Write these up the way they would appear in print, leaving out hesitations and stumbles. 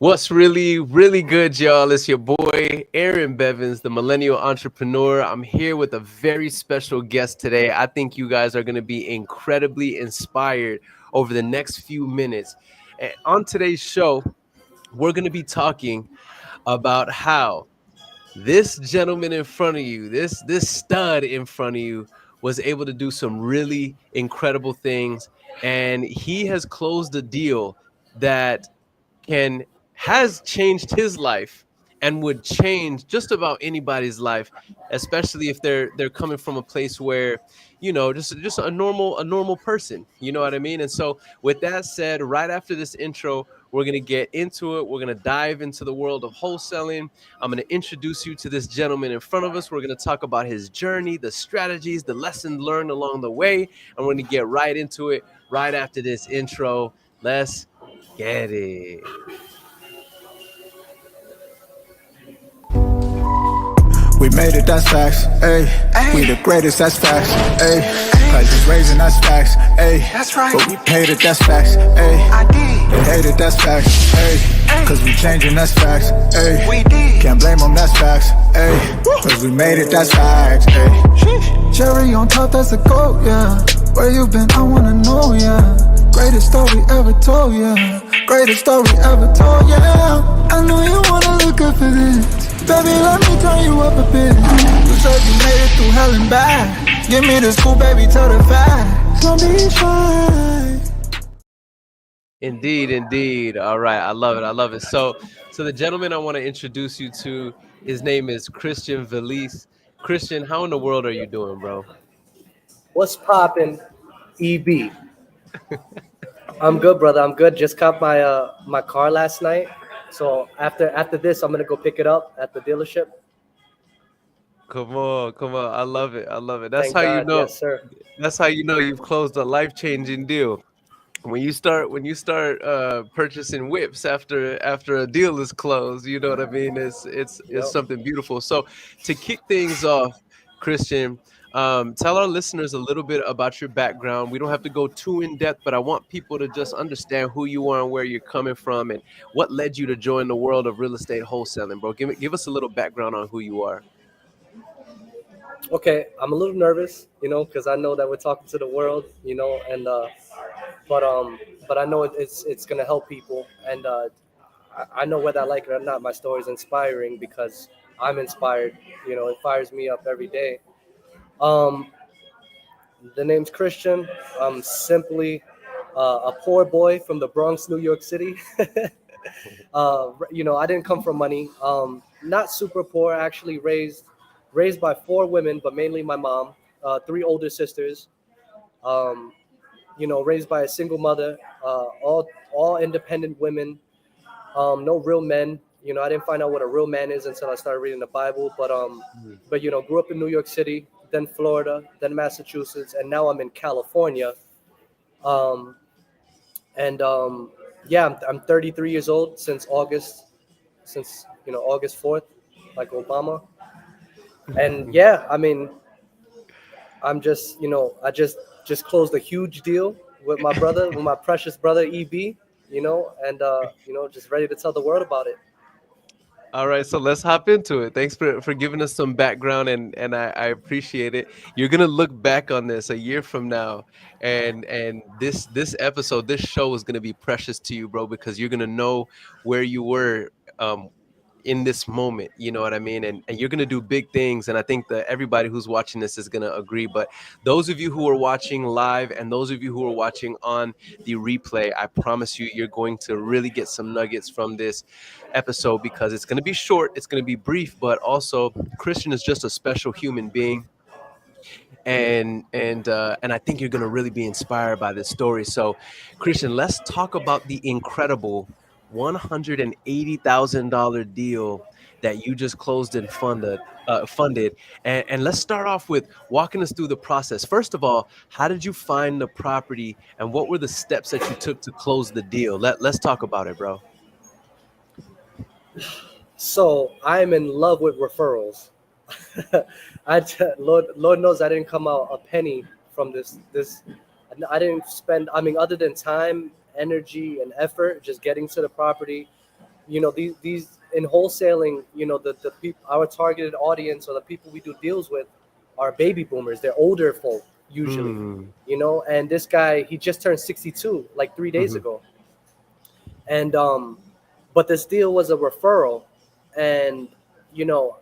What's really, really good, y'all? It's your boy, Aaron Bevins, the millennial entrepreneur. I'm here with a very special guest today. I think you guys are going to be incredibly inspired over the next few minutes. And on today's show, we're going to be talking about how this gentleman in front of you, this stud in front of you, was able to do some really incredible things, and he has closed a deal that can has changed his life and would change just about anybody's life, especially if they're coming from a place where, just a normal person, you know what I mean? And so with that said, right after this intro, we're going to get into it. We're going to dive into the world of wholesaling. I'm going to introduce you to this gentleman in front of us. We're going to talk about his journey, the strategies, the lessons learned along the way, and we're going to get right into it right after this intro. Let's get it. We made it, that's facts, ayy. We the greatest, that's facts, ayy. Prices raising, that's facts, ayy. That's right. But we paid it, that's facts, ayy. I did. They hate it, that's facts, ayy. Cause we changing, that's facts, ayy. We did. Can't blame them, that's facts, ayy. Cause we made it, that's facts, ayy. Cherry on top, that's a goat, yeah. Where you been, I wanna know, yeah. Greatest story ever told, yeah. Greatest story ever told, yeah. I know you wanna look up for this. Baby, let me turn you up a bit. You said you made it through hell and back. Give me the scoop, baby, tell the facts. Don't be shy. Indeed, indeed. All right, I love it. I love it. So the gentleman I want to introduce you to, his name is Christian Valise. Christian, how in the world are you doing, bro? What's poppin', EB? I'm good, brother. I'm good. Just got my car last night. So after this, I'm gonna go pick it up at the dealership. Come on, come on. I love it. I love it. That's Thank how you God. know. Yes, sir. That's how you know you've closed a life-changing deal. When you start purchasing whips after a deal is closed, you know what I mean? It's Yep. something beautiful. So to kick things off, Christian, tell our listeners a little bit about your background. We don't have to go too in depth, but I want people to just understand who you are and where you're coming from and what led you to join the world of real estate wholesaling, bro. Give us a little background on who you are. Okay. I'm a little nervous, because I know that we're talking to the world, and but um, but I know it's gonna help people, and I know whether I like it or not, my story is inspiring because I'm inspired. It fires me up every day. Um, the name's Christian. I'm simply a poor boy from the Bronx, New York City. I didn't come from money. Not super poor. Actually, raised by four women, but mainly my mom. Three older sisters. Um, raised by a single mother. All independent women. No real men. I didn't find out what a real man is until I started reading the Bible. Mhm. Grew up in New York City, then Florida, then Massachusetts, and now I'm in California. Um, and Yeah, I'm 33 years old since August 4th, like Obama. And yeah, I mean, I just closed a huge deal with my brother, with my precious brother EB, and just ready to tell the world about it. All right, so let's hop into it. Thanks for giving us some background, and I appreciate it. You're gonna look back on this a year from now, and this episode, this show is gonna be precious to you, bro, because you're gonna know where you were in this moment. You know what I mean? And you're gonna do big things, and I think that everybody who's watching this is gonna agree. But those of you who are watching live and those of you who are watching on the replay, I promise you, you're going to really get some nuggets from this episode because it's going to be short, it's going to be brief, but also Christian is just a special human being, and I think you're going to really be inspired by this story. So, Christian, let's talk about the incredible $180,000 deal that you just closed and funded, and let's start off with walking us through the process. First of all, how did you find the property, and what were the steps that you took to close the deal? Let's talk about it, bro. So I'm in love with referrals. Lord knows I didn't come out a penny from this. I didn't spend. I mean, other than time, energy, and effort, just getting to the property, these in wholesaling, the people, our targeted audience or the people we do deals with are baby boomers. They're older folk usually, Mm, and this guy, he just turned 62 like 3 days mhm, ago. And but this deal was a referral. And you know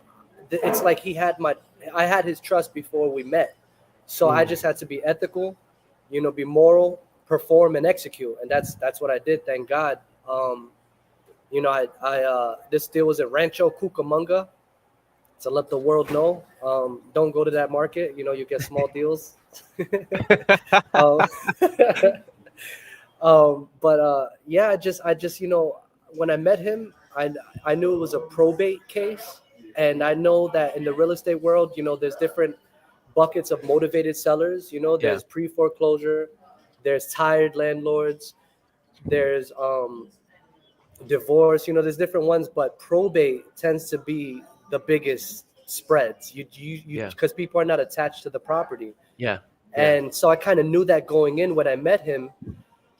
it's like I had his trust before we met, so I mm, just had to be ethical, be moral, perform and execute, and that's what I did, thank God. I this deal was at Rancho Cucamonga, to let the world know, don't go to that market, you get small deals. um, but yeah, I just when I met him, I knew it was a probate case. And I know that in the real estate world, there's different buckets of motivated sellers. yeah, There's pre-foreclosure, there's tired landlords, there's divorce. There's different ones, but probate tends to be the biggest spreads. You yeah, Because people are not attached to the property. yeah, yeah, And so I kind of knew that going in when I met him.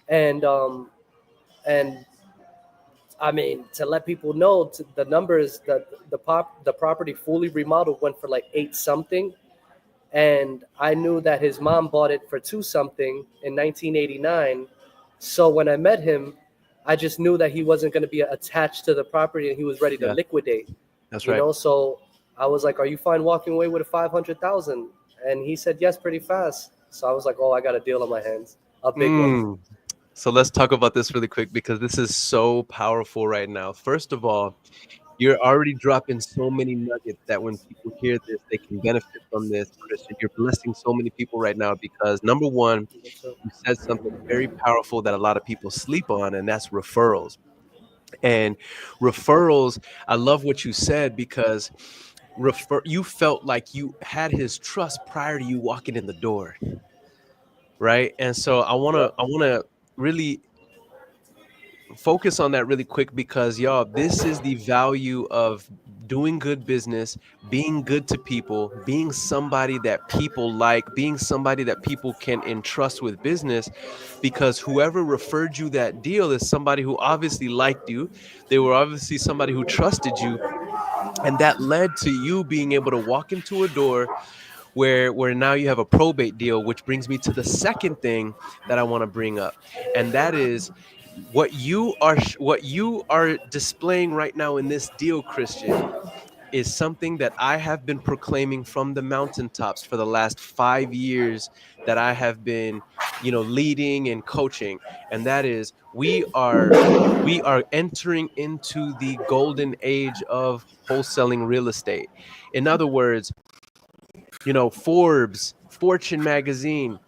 And um and I mean, to let people know, the numbers that the property fully remodeled went for like 8 something. And I knew that his mom bought it for 2 something in 1989. So when I met him, I just knew that he wasn't going to be attached to the property and he was ready to yeah. liquidate. That's right. So I was like, "Are you fine walking away with a 500,000?" And he said yes, pretty fast. So I was like, "Oh, I got a deal on my hands, a big one." Mm. So let's talk about this really quick because this is so powerful right now. First of all, you're already dropping so many nuggets that when people hear this, they can benefit from this, Christian. You're blessing so many people right now because number one, you said something very powerful that a lot of people sleep on, and that's referrals. And referrals, I love what you said because you felt like you had his trust prior to you walking in the door, right? And so I wanna really focus on that really quick because y'all, this is the value of doing good business, being good to people, being somebody that people like, being somebody that people can entrust with business, because whoever referred you that deal is somebody who obviously liked you. They were obviously somebody who trusted you, and that led to you being able to walk into a door where now you have a probate deal, which brings me to the second thing that I want to bring up, and that is what you are displaying right now in this deal, Christian, is something that I have been proclaiming from the mountaintops for the last 5 years that I have been, leading and coaching, and that is we are entering into the golden age of wholesaling real estate. In other words, Forbes, Fortune magazine,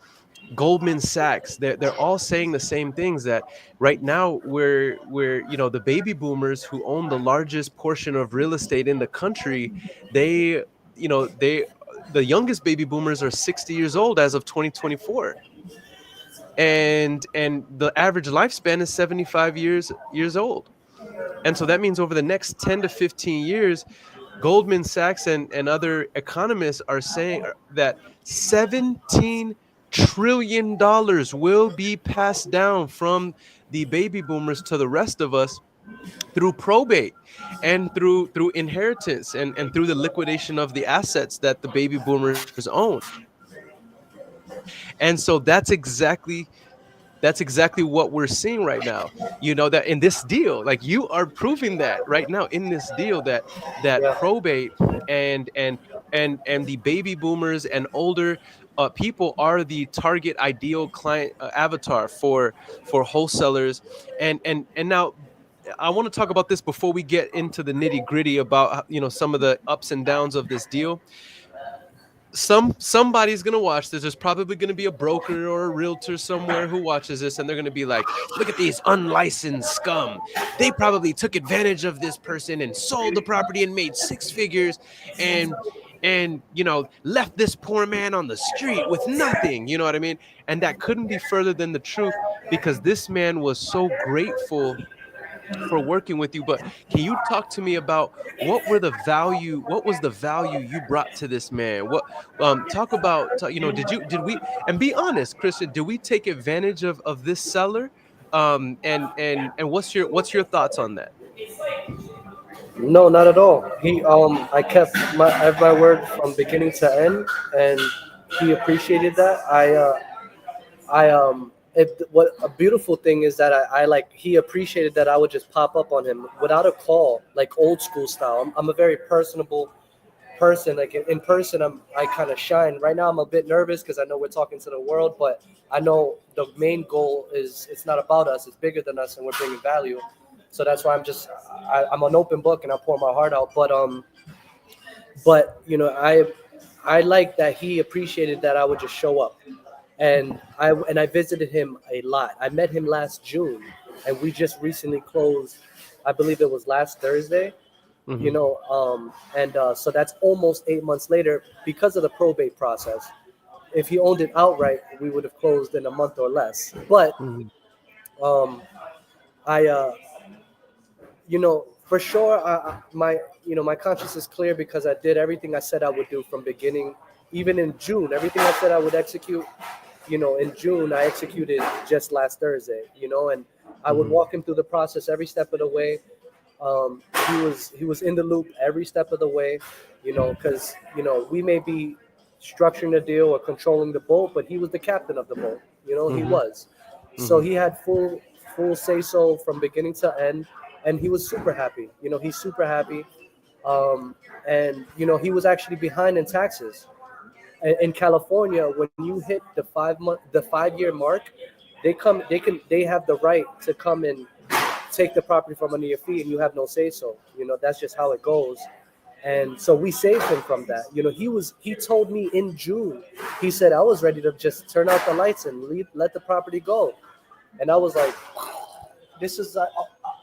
Goldman Sachs, they're all saying the same things, that right now we're the baby boomers who own the largest portion of real estate in the country, they they the youngest baby boomers are 60 years old as of 2024, and the average lifespan is 75 years old. And so that means over the next 10 to 15 years, Goldman Sachs and other economists are saying that $17 trillion will be passed down from the baby boomers to the rest of us through probate and through inheritance and through the liquidation of the assets that the baby boomers own. And so that's exactly what we're seeing right now. That in this deal, like, you are proving that right now in this deal, that Yeah. probate and the baby boomers and older people are the target ideal client avatar for wholesalers. And now I want to talk about this before we get into the nitty gritty about some of the ups and downs of this deal. Somebody's gonna watch this. There's probably gonna be a broker or a realtor somewhere who watches this, and they're gonna be like, "Look at these unlicensed scum. They probably took advantage of this person and sold the property and made six figures, and left this poor man on the street with nothing." You know what I mean? And that couldn't be further than the truth, because this man was so grateful for working with you. But can you talk to me about what was the value you brought to this man? What talk about did we, and be honest, Christian, did we take advantage of this seller? And what's your thoughts on that? No, not at all. I kept I have my word from beginning to end, and he appreciated that. What a beautiful thing is that I like he appreciated that I would just pop up on him without a call, like old school style. I'm a very personable person. Like in person, I kind of shine. Right now, I'm a bit nervous because I know we're talking to the world, but I know the main goal is it's not about us. It's bigger than us, and we're bringing value. So that's why I'm an open book and I pour my heart out. But I like that he appreciated that I would just show up, and I visited him a lot. I met him last June, and we just recently closed. I believe it was last Thursday. Hmm. And so that's almost 8 months later because of the probate process. If he owned it outright, we would have closed in a month or less. But Hmm. um, I for sure, my conscience is clear because I did everything I said I would do from beginning. Even in June, everything I said I would execute, in June I executed just last Thursday. And I would Hmm. walk him through the process every step of the way. He was in the loop every step of the way, because we may be structuring the deal or controlling the boat, but he was the captain of the boat. He Hmm. was. So Hmm. he had full say so from beginning to end, and he was super happy. He's super happy, and he was actually behind in taxes. In California, when you hit the 5 year mark, they have the right to come and take the property from under your feet, and you have no say so. That's just how it goes. And so we saved him from that. He told me in June, he said I was ready to just turn out the lights and let the property go. And I was like, this is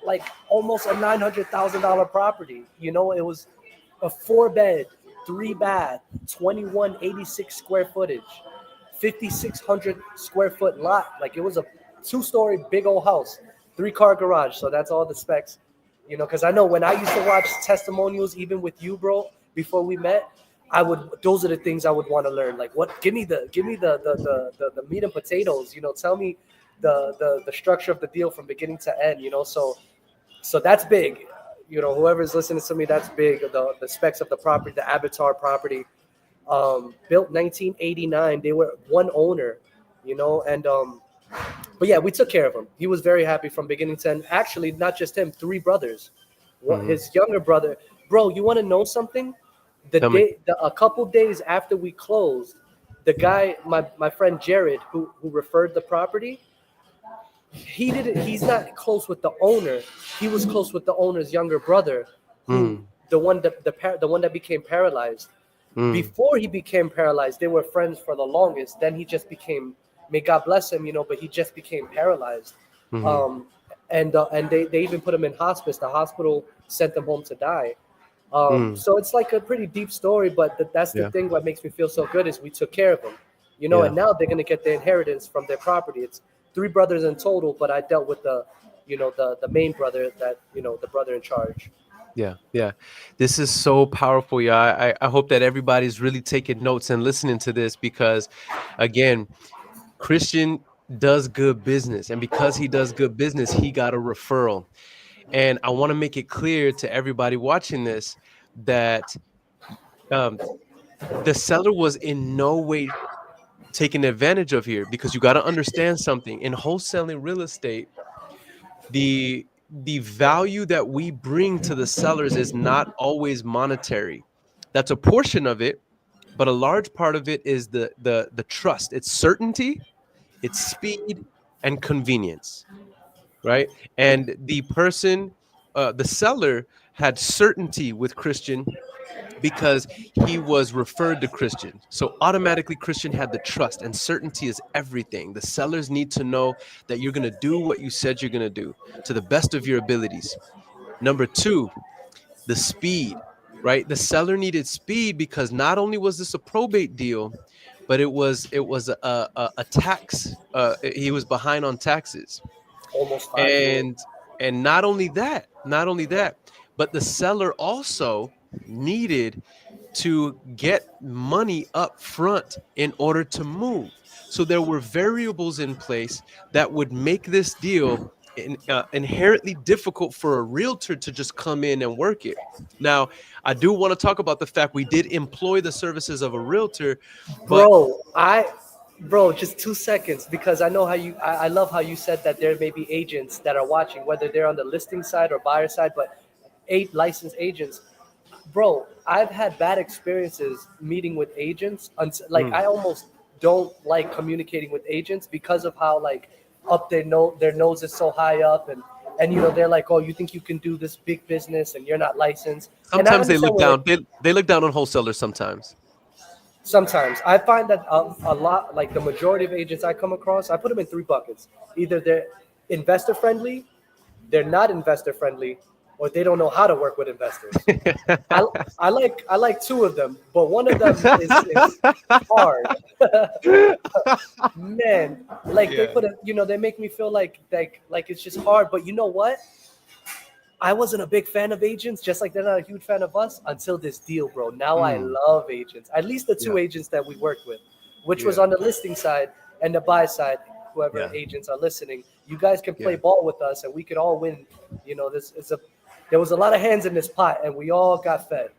like almost a $900,000 property. It was a 4 bed, 3 bath, 2186 square footage, 5,600 square foot lot. Like it was a 2 story big old house, 3 car garage. So that's all the specs. Because I know when I used to watch testimonials, even with you, bro, before we met, those are the things I would want to learn. Like what? Give me the meat and potatoes. Tell me the structure of the deal from beginning to end. So that's big. Whoever's listening to me, that's big. The specs of the property, the Avatar property, built 1989. They were one owner, and but yeah, we took care of him. He was very happy from beginning to end. Actually, not just him, 3 brothers. Hmm. His younger brother, bro. You want to know something? Tell me. A couple days after we closed, the guy, my friend Jared, who referred the property, he didn't. He's not close with the owner. He was close with the owner's younger brother, who Mm. the one that became paralyzed. Mm. Before he became paralyzed, they were friends for the longest. Then he just became, may God bless him, but he just became paralyzed. Hmm. Um, and they even put him in hospice. The hospital sent him home to die. Mm. So it's like a pretty deep story, but that's the Yeah. thing. What makes me feel so good is we took care of him, Yeah. and now they're gonna get the inheritance from their property. It's 3 brothers in total, but I dealt with the main brother, that the brother in charge. Yeah, yeah. This is so powerful. Yeah, I hope that everybody's really taking notes and listening to this because, again, Christian does good business. And because he does good business, he got a referral. And I want to make it clear to everybody watching this that um, the seller was in no way taken advantage of here because you got to understand something. In wholesaling real estate, the value that we bring to the sellers is not always monetary. That's a portion of it, but a large part of it is the trust. It's certainty, it's speed, and convenience, right? And the seller had certainty with Christian because he was referred to Christian. So automatically Christian had the trust, and certainty is everything. The sellers need to know that you're going to do what you said you're going to do to the best of your abilities. Number two, the speed, right? The seller needed speed because not only was this a probate deal, but it was a tax. He was behind on taxes, Almost 5 years. and not only that, but the seller also needed to get money up front in order to move. So there were variables in place that would make this deal inherently difficult for a realtor to just come in and work it. Now, I do want to talk about the fact we did employ the services of a realtor, but Bro, just 2 seconds, because I know how I love how you said that there may be agents that are watching, whether they're on the listing side or buyer side, but 8 licensed agents. Bro, I've had bad experiences meeting with agents. Like, mm, I almost don't like communicating with agents because of how, like, up their nose is so high up, and they're like, oh, you think you can do this big business and you're not licensed. And I sometimes they understand look where down. They look down on wholesalers sometimes. sometimes I find that a lot, like the majority of agents I come across, I put them in three buckets. Either they're investor friendly, they're not investor friendly, or they don't know how to work with investors. I I like two of them, but one of them is hard. Man, like they Yeah. put they make me feel like it's just hard. But you know what? I wasn't a big fan of agents, just like they're not a huge fan of us until this deal, bro. Now I Mm, love agents. At least the two yeah. agents that we worked with, which was Yeah. on the listing side and the buy side. Whoever Yeah. agents are listening, you guys can play Yeah. ball with us, and we could all win. This is a There was a lot of hands in this pot, and we all got fed.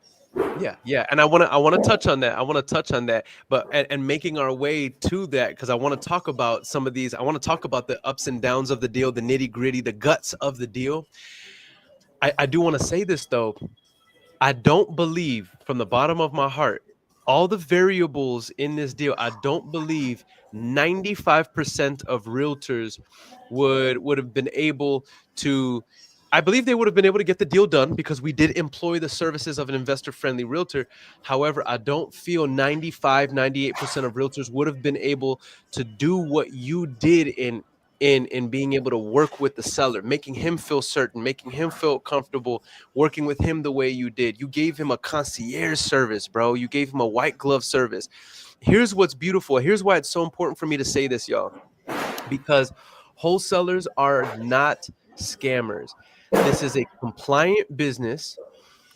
Yeah, yeah, and I want to touch on that. I want to touch on that, but and making our way to that because I want to talk about some of these. I want to talk about the ups and downs of the deal, the nitty gritty, the guts of the deal. I do want to say this though. I don't believe from the bottom of my heart all the variables in this deal. I don't believe 95% of realtors would have been able to. I believe they would have been able to get the deal done because we did employ the services of an investor friendly realtor. However, I don't feel 98% of realtors would have been able to do what you did in being able to work with the seller, making him feel certain, making him feel comfortable, working with him the way you did. You gave him a concierge service, bro. You gave him a white glove service. Here's what's beautiful. Here's why it's so important for me to say this, y'all, because wholesalers are not scammers. This is a compliant business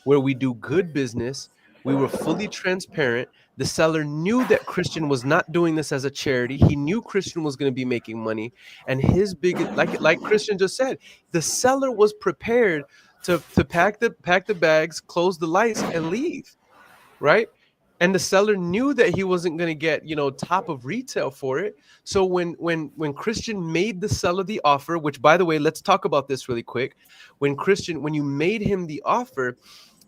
where we do good business. We were fully transparent. The seller knew that Christian was not doing this as a charity. He knew Christian was going to be making money. And his big, like Christian just said, the seller was prepared to pack the bags, close the lights, and leave. Right. And the seller knew that he wasn't going to get, top of retail for it. So when Christian made the seller the offer, which by the way, let's talk about this really quick. When you made him the offer,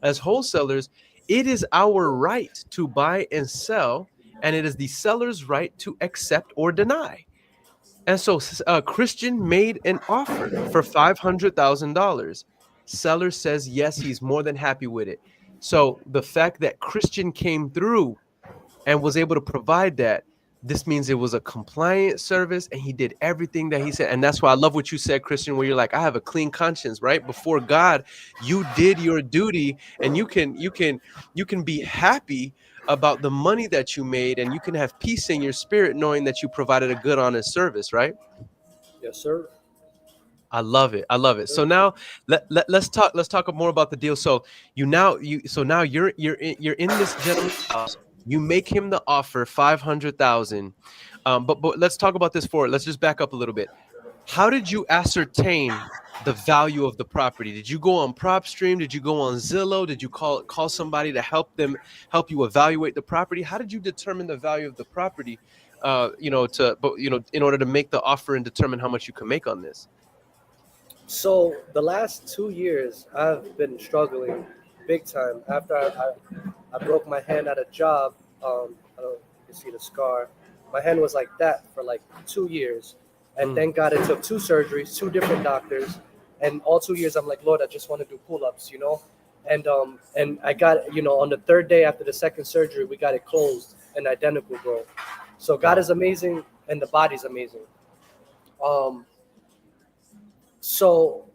as wholesalers, it is our right to buy and sell, and it is the seller's right to accept or deny. And so Christian made an offer for $500,000. Seller says yes, he's more than happy with it. So the fact that Christian came through and was able to provide that, this means it was a compliant service and he did everything that he said. And that's why I love what you said, Christian, where you're like, I have a clean conscience, right? Before God, you did your duty, and you can be happy about the money that you made, and you can have peace in your spirit knowing that you provided a good, honest service, right? Yes, sir. I love it. I love it. So now let's talk more about the deal. So now you're in this gentleman's house. You make him the offer 500,000. But let's talk about this for it. Let's just back up a little bit. How did you ascertain the value of the property? Did you go on PropStream? Did you go on Zillow? Did you call somebody to help you evaluate the property? How did you determine the value of the property? In order to make the offer and determine how much you can make on this. So the last 2 years, I've been struggling big time. After I broke my hand at a job, I don't know if you can see the scar. My hand was like that for like 2 years, and Mm. thank God it took two surgeries, two different doctors, and all 2 years I'm like, Lord, I just want to do pull-ups. And I got on the third day after the second surgery, we got it closed and identical, bro. So God is amazing, and the body's amazing. Um, so.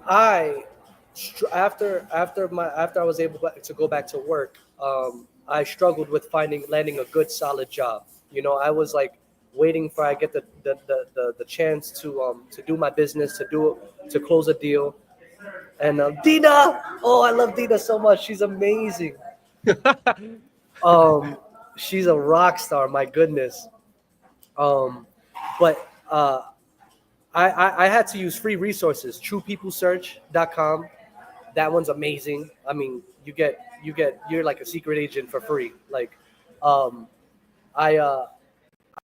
I after I was able to go back to work, I struggled with landing a good solid job. I was like waiting for I get the chance to do my business, to close a deal. And Dina, oh, I love Dina so much. She's amazing. Um, she's a rock star. My goodness. Um, but I had to use free resources. TruePeopleSearch.com. That one's amazing. I mean, you're like a secret agent for free. Like, um, I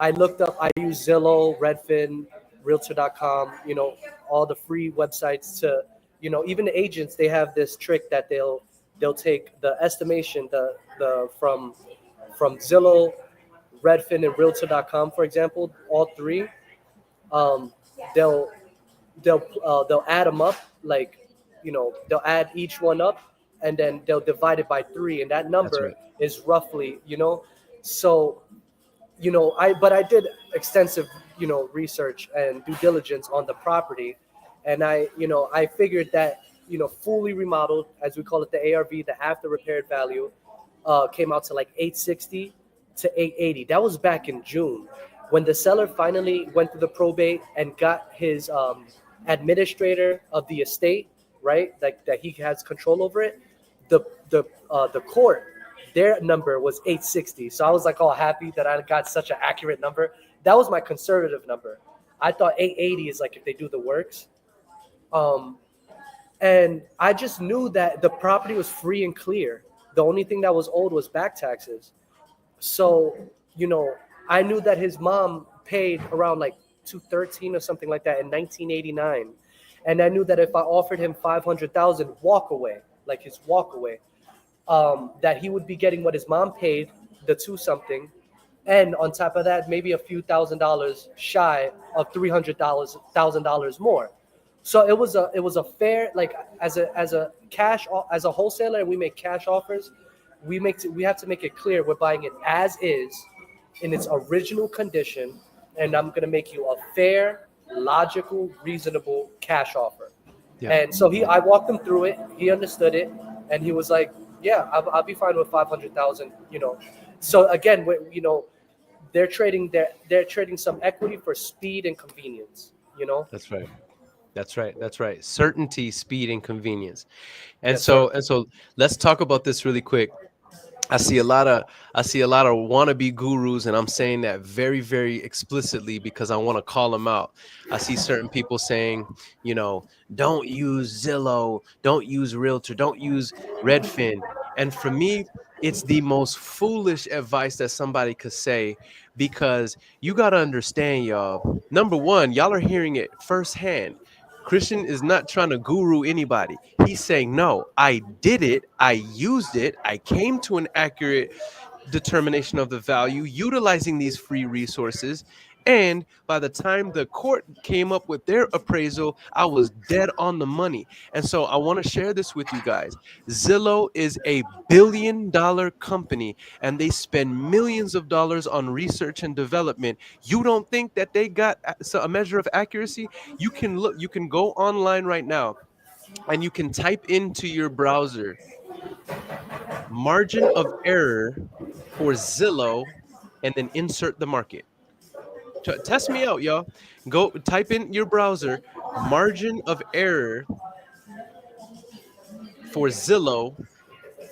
I looked up. I use Zillow, Redfin, Realtor.com. All the free websites to even the agents. They have this trick that they'll take the estimation the from Zillow, Redfin, and Realtor.com, for example, all three. Um, they'll they'll add them up, like they'll add each one up, and then they'll divide it by three, and that That's number right. is roughly. So I did extensive research and due diligence on the property, and I figured that fully remodeled, as we call it, the ARV, the after repaired value, came out to like 860 to 880. That was back in June, when the seller finally went through the probate and got his administrator of the estate, right, that he has control over it. The court, their number was 860. So I was like all happy that I got such an accurate number. That was my conservative number. I thought 880 is like if they do the works. Um, and I just knew that the property was free and clear. The only thing that was owed was back taxes. So, you know, I knew that his mom paid around like 213 or something like that in 1989. And I knew that if I offered him 500,000 walk away, like his walk away, that he would be getting what his mom paid, the two something, and on top of that, maybe a few $1,000s shy of $300,000 more. So it was a fair, like, as a wholesaler, and we make cash offers. We have to make it clear we're buying it as is, in its original condition, and I'm gonna make you a fair, logical, reasonable cash offer. Yeah. And so I walked him through it. He understood it, and he was like, "Yeah, I'll be fine with 500,000." So again, they're trading some equity for speed and convenience. That's right. That's right. That's right. Certainty, speed, and convenience. And Yes, sir. so let's talk about this really quick. I see a lot of wannabe gurus, and I'm saying that very, very explicitly because I want to call them out. I see certain people saying, don't use Zillow, don't use Realtor, don't use Redfin. And for me, it's the most foolish advice that somebody could say, because you got to understand, y'all. Number one, y'all are hearing it firsthand. Christian is not trying to guru anybody. He's saying, no, I did it. I used it. I came to an accurate determination of the value utilizing these free resources. And by the time the court came up with their appraisal, I was dead on the money. And so I want to share this with you guys. Zillow is a billion-dollar company, and they spend millions of dollars on research and development. You don't think that they got a measure of accuracy? You can look, you can go online right now, and you can type into your browser margin of error for Zillow, and then insert the market. Test me out, y'all. Go type in your browser margin of error for Zillow,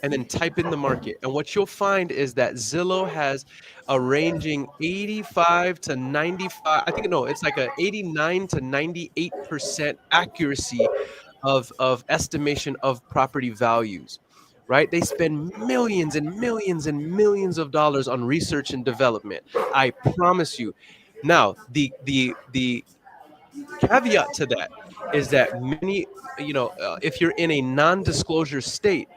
and then type in the market. And what you'll find is that Zillow has a ranging 85 to 95. I think, no, it's like a 89 to 98% accuracy of estimation of property values. Right? They spend millions and millions and millions of dollars on research and development. I promise you. Now, the caveat to that is that many, if you're in a non-disclosure state,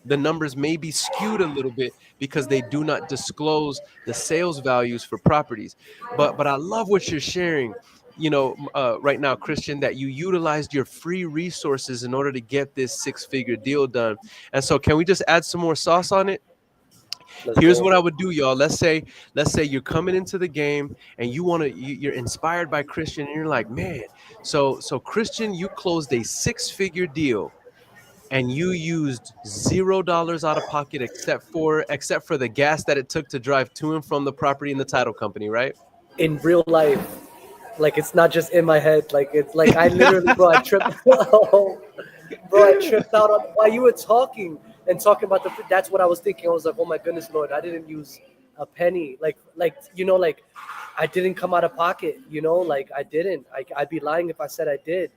the numbers may be skewed a little bit because they do not disclose the sales values for properties. But I love what you're sharing, right now, Christian, that you utilized your free resources in order to get this six-figure deal done. And so can we just add some more sauce on it? Let's Here's go. what I would do, y'all. Let's say you're coming into the game and you're inspired by Christian, and you're like, man, so Christian, you closed a six-figure deal and you used $0 out of pocket except for the gas that it took to drive to and from the property and the title company, right? In real life, like, it's not just in my head. Like, it's like I literally, bro, I tripped. Oh, bro, I tripped out on while you were talking and talking about the. That's what I was thinking. I was like, oh my goodness, Lord, I didn't use a penny. Like, I didn't come out of pocket, like I didn't. I'd be lying if I said I did,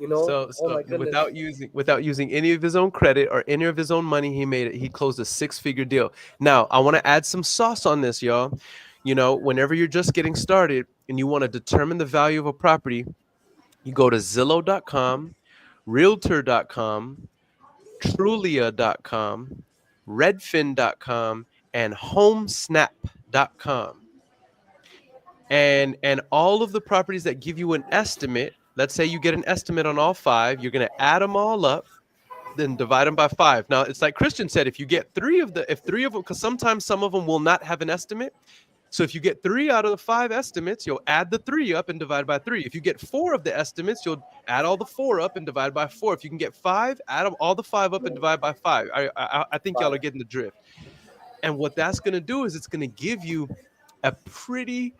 So Oh my goodness. without using any of his own credit or any of his own money, he closed a 6-figure deal. Now, I want to add some sauce on this, y'all. Whenever you're just getting started and you want to determine the value of a property, you go to Zillow.com, Realtor.com, Trulia.com, Redfin.com, and Homesnap.com. And all of the properties that give you an estimate, let's say you get an estimate on all 5, you're going to add them all up, then divide them by 5. Now, it's like Christian said, if 3 of them, because sometimes some of them will not have an estimate. So if you get 3 out of the 5 estimates, you'll add the 3 up and divide by 3. If you get 4 of the estimates, you'll add all the 4 up and divide by 4. If you can get 5, add all the 5 up and divide by 5. I think y'all are getting the drift. And what that's going to do is it's going to give you a pretty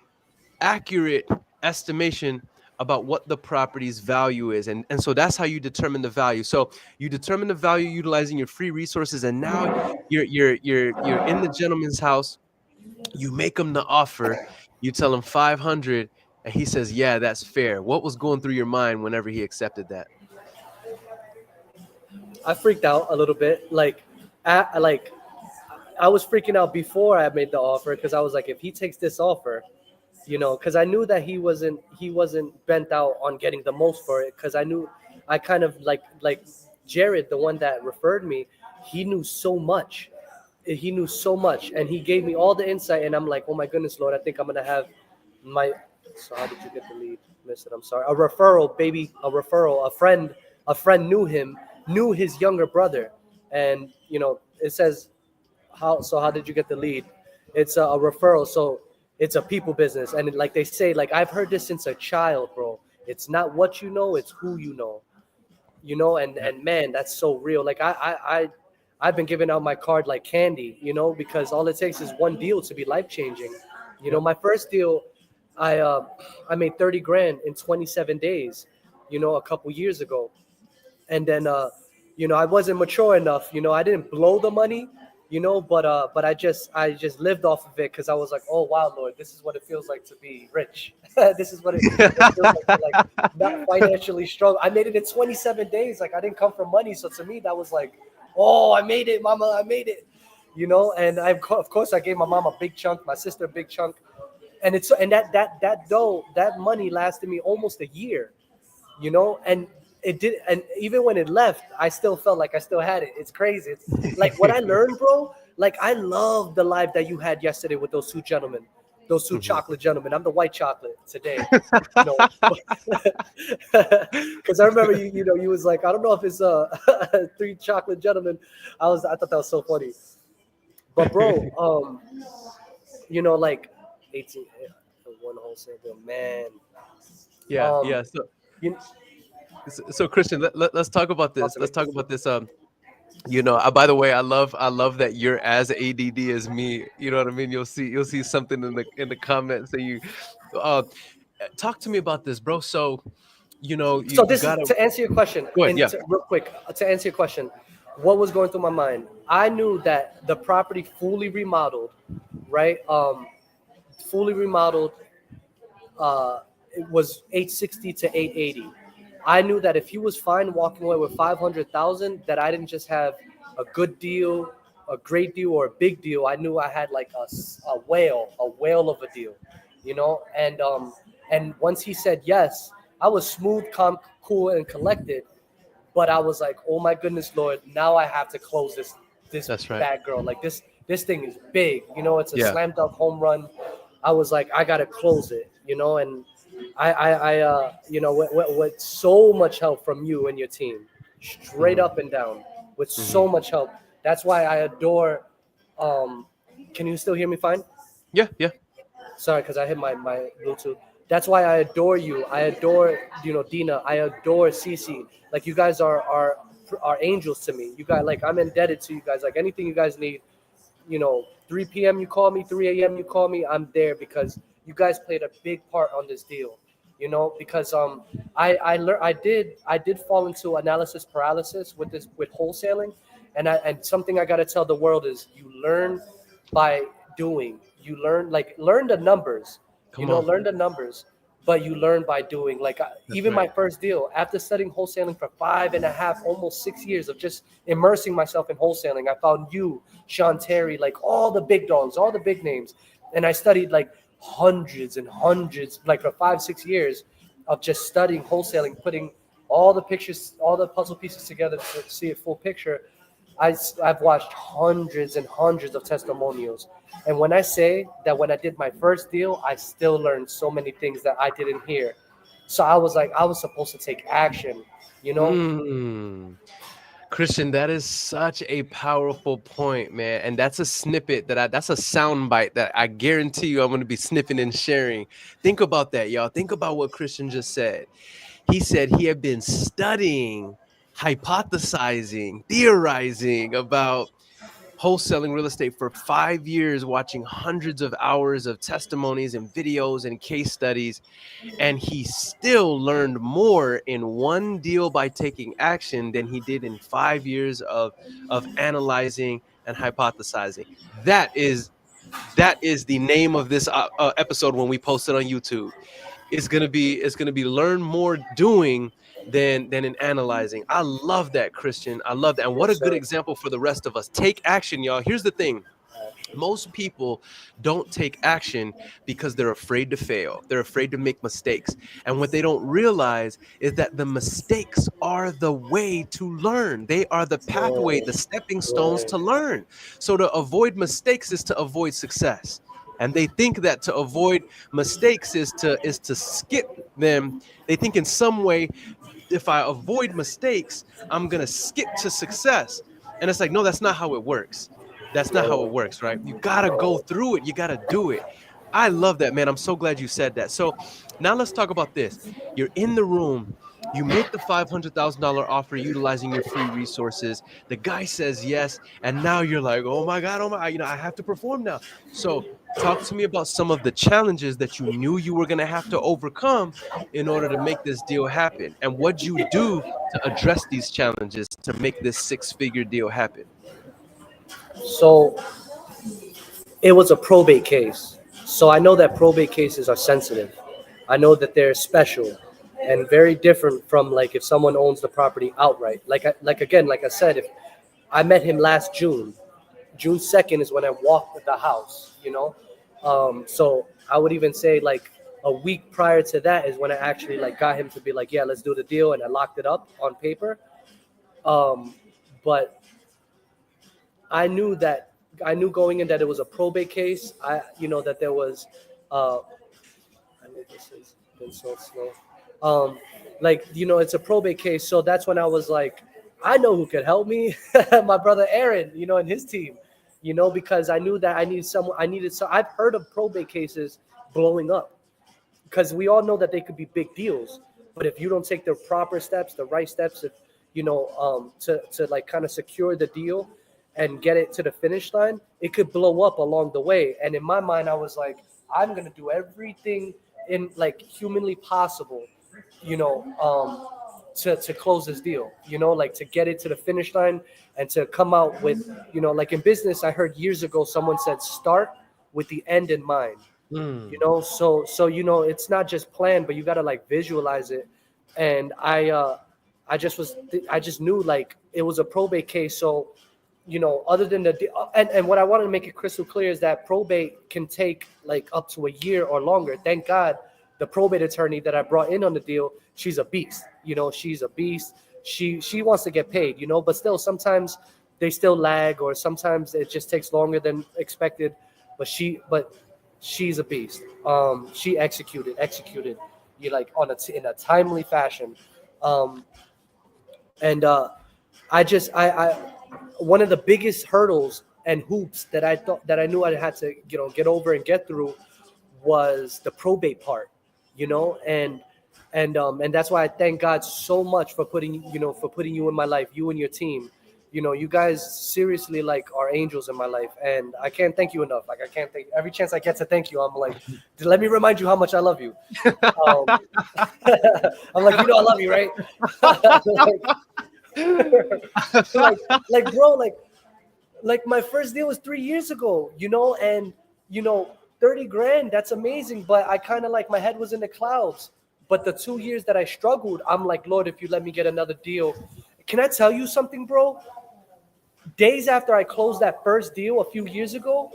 accurate estimation about what the property's value is. And so that's how you determine the value. So you determine the value utilizing your free resources. And now you're in the gentleman's house. You make him the offer. You tell him 500, and he says, "Yeah, that's fair." What was going through your mind whenever he accepted that? I freaked out a little bit. I was freaking out before I made the offer, because I was like, if he takes this offer, because I knew that he wasn't bent out on getting the most for it, because I kind of like Jared, the one that referred me, he knew so much. And he gave me all the insight, and I'm like, oh my goodness, Lord, I think I'm gonna have my. So how did you get the lead? Missed it. I'm sorry. A referral, baby. A referral. A friend knew his younger brother, and it says how did you get the lead? It's a referral. So it's a people business, and like they say, like I've heard this since a child, bro. It's not what you know, it's who you know. And man, that's so real. Like I've been giving out my card like candy, because all it takes is one deal to be life changing. My first deal, I made 30 grand in 27 days, a couple years ago. And then I wasn't mature enough, I didn't blow the money, but I just lived off of it, because I was like, oh wow, Lord, this is what it feels like to be rich. This is what it feels like not financially strong. I made it in 27 days. Like I didn't come from money, so to me that was like, oh, I made it, mama, I made it. And of course I gave my mom a big chunk, my sister a big chunk, and that money lasted me almost a year, and it did. And even when it left, I still felt like I still had it. It's crazy. It's like what I learned, bro. Like I love the live that you had yesterday with those 2 gentlemen, those 2 chocolate gentlemen. I'm the white chocolate today, because I remember you was like, I don't know if it's 3 chocolate gentlemen. I thought that was so funny. But bro, like 18, ONE Wholesale Deal, man. Yeah. So Christian, let's talk about this. Let's talk about this. By the way, I love that you're as ADD as me. You know what I mean? You'll see something in the comments, and you talk to me about this, bro. So you gotta to answer your question. Go ahead. Yeah. Real quick, to answer your question, what was going through my mind? I knew that the property fully remodeled, right? Fully remodeled. It was 860 to 880. I knew that if he was fine walking away with 500,000, that I didn't just have a good deal, a great deal, or a big deal. I knew I had like a whale of a deal, And once he said yes, I was smooth, calm, cool, and collected. But I was like, oh my goodness, Lord, now I have to close this That's right. bad girl. Like this thing is big, it's a slam dunk home run. I was like, I gotta close it, and I with so much help from you and your team, straight up and down, with so much help. That's why I adore. Can you still hear me fine? Yeah. Sorry, because I hit my Bluetooth. That's why I adore you. I adore Dina. I adore Cece. Like you guys are angels to me. You guys, like I'm indebted to you guys. Like anything you guys need, 3 p.m. you call me, 3 a.m. you call me, I'm there, because you guys played a big part on this deal. Because I did fall into analysis paralysis with wholesaling, and something I got to tell the world is you learn by doing. You learn the numbers. You Come know, on. learn the numbers, but you learn by doing. Like That's even my right. first deal, after studying wholesaling for 5.5, almost 6 years of just immersing myself in wholesaling, I found you, Sean Terry, like all the big dogs, all the big names, and I studied like hundreds and hundreds, like for 5 6 years of just studying wholesaling, putting all the pictures, all the puzzle pieces together to see a full picture. I've watched hundreds and hundreds of testimonials. And when I say that when I did my first deal, I still learned so many things that I didn't hear. So I was like, I was supposed to take action, you know? Mm. Christian, that is such a powerful point, man. And that's a snippet that's a sound bite that I guarantee you I'm going to be snipping and sharing. Think about that, y'all. Think about what Christian just said. He said he had been studying, hypothesizing, theorizing about wholesaling real estate for 5 years, watching hundreds of hours of testimonies and videos and case studies, and he still learned more in one deal by taking action than he did in 5 years of analyzing and hypothesizing. That is the name of this episode when we post it on YouTube. It's gonna be learn more doing than in analyzing. I love that, Christian. I love that. And what Yes, a good sir. example for the rest of us. Take action, y'all. Here's the thing. Action. Most people don't take action because they're afraid to fail. They're afraid to make mistakes. And what they don't realize is that the mistakes are the way to learn. They are the pathway, Right, the stepping stones right. to learn. So to avoid mistakes is to avoid success. And they think that to avoid mistakes is to skip them. They think in some way, if I avoid mistakes, I'm going to skip to success. And it's like, no, that's not how it works. That's not how it No, works, right? You got to go no. through it. You got to do it. I love that, man. I'm so glad you said that. So now let's talk about this. You're in the room. You make the $500,000 offer utilizing your free resources. The guy says yes. And now you're like, oh my God, oh my, I have to perform now. So talk to me about some of the challenges that you knew you were going to have to overcome in order to make this deal happen. And what'd you do to address these challenges to make this six-figure deal happen? So it was a probate case. So I know that probate cases are sensitive. I know that they're special and very different from like if someone owns the property outright. Like I said, if I met him last June, June 2nd is when I walked the house, you know. So I would even say like a week prior to that is when I actually like got him to be like, yeah, let's do the deal, and I locked it up on paper. Um, but I knew that I knew going in that it was a probate case. That there was. I know this has been so slow. It's a probate case, so that's when I was like, I know who could help me. My brother Aaron, and his team, because I knew that I needed someone. I needed so I've heard of probate cases blowing up because we all know that they could be big deals, but if you don't take the proper steps, the right steps, if to like kind of secure the deal and get it to the finish line, it could blow up along the way. And in my mind, I was like, I'm gonna do everything in like humanly possible, to close this deal, like to get it to the finish line and to come out with, like in business, I heard years ago someone said, start with the end in mind. Mm. So it's not just planned, but you got to like visualize it. And I just knew like it was a probate case. So other than and what I wanted to make it crystal clear is that probate can take like up to a year or longer. Thank God the probate attorney that I brought in on the deal, she's a beast. She's a beast. She wants to get paid, but still sometimes they still lag, or sometimes it just takes longer than expected. But she's a beast. She executed you like in a timely fashion. Um, and I just I one of the biggest hurdles and hoops that I thought that I knew I had to get over and get through was the probate part, and that's why I thank God so much for putting you in my life, you and your team. You guys seriously like are angels in my life, and I can't thank you enough. Like I can't thank every chance I get to thank you. I'm like, let me remind you how much I love you. Um, I'm like, I love you, right? like, bro, like my first deal was 3 years ago, and 30 grand, that's amazing. But I kind of like my head was in the clouds. But the 2 years that I struggled, I'm like, Lord, if you let me get another deal. Can I tell you something, bro? Days after I closed that first deal a few years ago,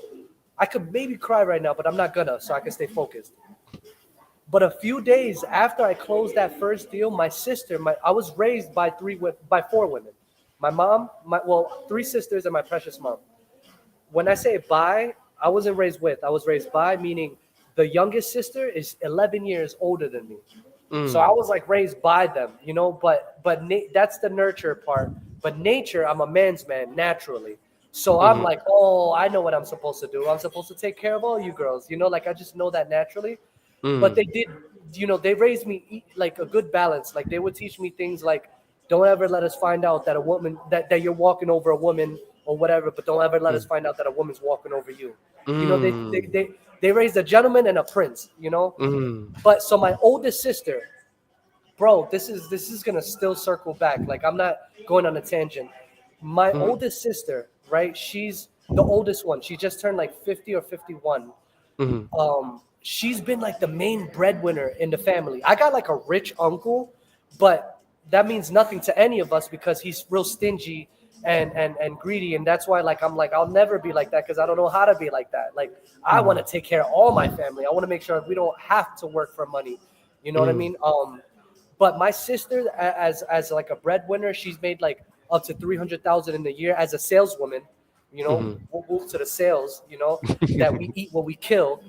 I could maybe cry right now, but I'm not gonna, so I can stay focused. But a few days after I closed that first deal, my sister, I was raised by four women. My mom, three sisters and my precious mom. When I say by, I wasn't raised with. I was raised by, meaning the youngest sister is 11 years older than me. So I was like raised by them, you know. But that's the nurture part. But nature, I'm a man's man naturally. So I'm like, oh, I know what I'm supposed to do. I'm supposed to take care of all you girls, you know. Like I just know that naturally. But they did, you know, they raised me like a good balance. Like they would teach me things like, don't ever let us find out that a woman that you're walking over a woman or whatever, but don't ever let us find out that a woman's walking over you. You know, they raised a gentleman and a prince, you know. But so my oldest sister, bro, this is gonna still circle back. Like I'm not going on a tangent. My oldest sister, right? She's the oldest one. She just turned like 50 or 51. She's been like the main breadwinner in the family. I got like a rich uncle, but that means nothing to any of us because he's real stingy and greedy. And that's why like I'm like, I'll never be like that because I don't know how to be like that. Like I want to take care of all my family. I want to make sure we don't have to work for money. You know what I mean? But my sister, as like a breadwinner, she's made like up to 300,000 in a year as a saleswoman. You know, we'll move to the sales. You know, that we eat what we kill.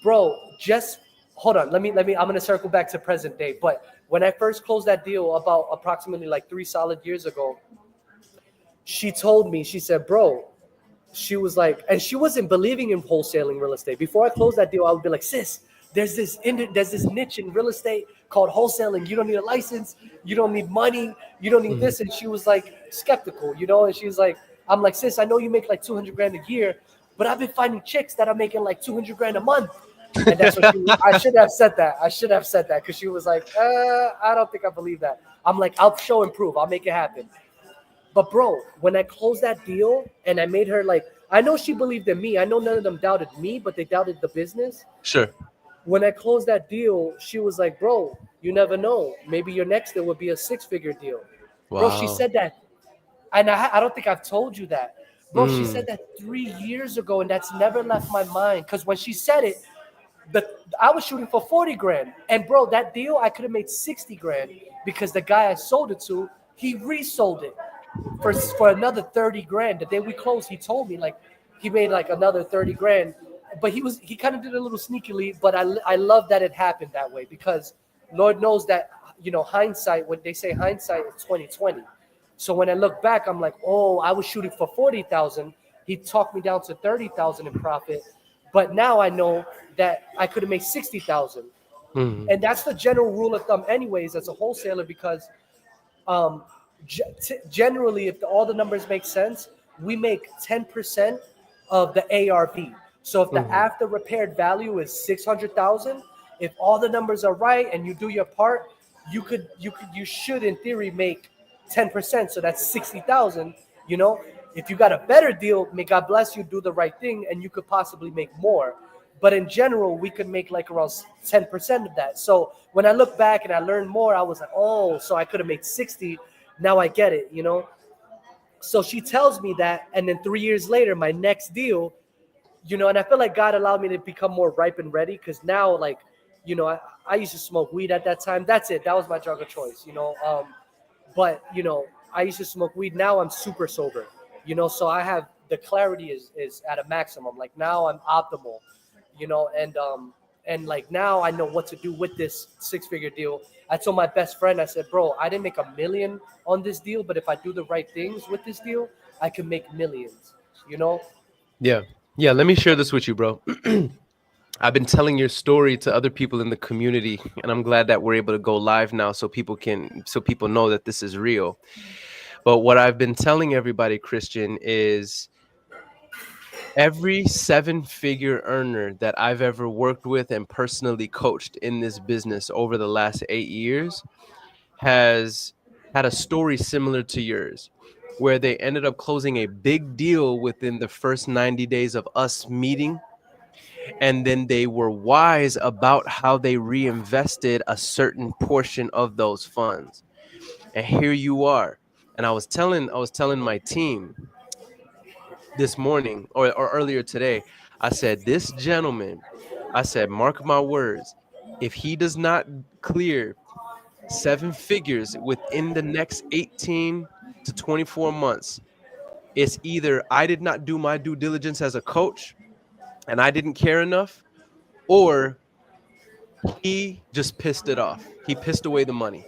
Bro, just hold on. Let me. I'm gonna circle back to present day. But when I first closed that deal about approximately like 3 solid years ago, she told me. She said, "Bro," she was like, and she wasn't believing in wholesaling real estate. Before I closed that deal, I would be like, "Sis, there's this niche in real estate called wholesaling. You don't need a license. You don't need money. You don't need this." And she was like skeptical, you know. And she was like, "I'm like, sis, I know you make like 200 grand a year, but I've been finding chicks that are making like 200 grand a month." And that's what I should have said that. I should have said that because she was like, I don't think I believe that. I'm like, I'll show and prove. I'll make it happen. But bro, when I closed that deal and I made her like, I know she believed in me. I know none of them doubted me, but they doubted the business. Sure. When I closed that deal, she was like, bro, you never know. Maybe your next deal would be a 6-figure deal. Wow. Bro, she said that. And I don't think I've told you that. Bro, she said that 3 years ago, and that's never left my mind. Because when she said it, I was shooting for 40 grand. And bro, that deal, I could have made 60 grand because the guy I sold it to, he resold it for another 30 grand. The day we closed, he told me like he made like another 30 grand. But he kind of did it a little sneakily, but I love that it happened that way because Lord knows that, you know, hindsight, when they say hindsight is 2020. So when I look back, I'm like, oh, I was shooting for 40,000. He talked me down to 30,000 in profit. But now I know that I could have made 60,000. And that's the general rule of thumb anyways as a wholesaler because generally, if all the numbers make sense, we make 10% of the ARV. So if the after repaired value is 600,000, if all the numbers are right and you do your part, you should in theory make 10%. So that's 60,000. You know, if you got a better deal, may God bless you, do the right thing, and you could possibly make more. But in general, we could make like around 10% of that. So when I look back and I learned more, I was like, oh, so I could have made 60. Now I get it, you know. So she tells me that, and then 3 years later, my next deal, you know, and I feel like God allowed me to become more ripe and ready because now, like, you know, I used to smoke weed at that time. That's it. That was my drug of choice, you know. But, you know, I used to smoke weed. Now I'm super sober, you know, so I have the clarity is at a maximum. Like now I'm optimal, you know, and like now I know what to do with this 6-figure deal. I told my best friend, I said, bro, I didn't make $1 million on this deal, but if I do the right things with this deal, I can make millions, you know? Yeah. Yeah. Let me share this with you, bro. I've been telling your story to other people in the community, and I'm glad that we're able to go live now so people know that this is real. But what I've been telling everybody, Christian, is every 7-figure earner that I've ever worked with and personally coached in this business over the last 8 years has had a story similar to yours, where they ended up closing a big deal within the first 90 days of us meeting. And then they were wise about how they reinvested a certain portion of those funds. And here you are. And I was telling my team this morning, or earlier today, I said, this gentleman, I said, mark my words, if he does not clear seven figures within the next 18 to 24 months, it's either I did not do my due diligence as a coach and I didn't care enough, or he just pissed it off. He pissed away the money.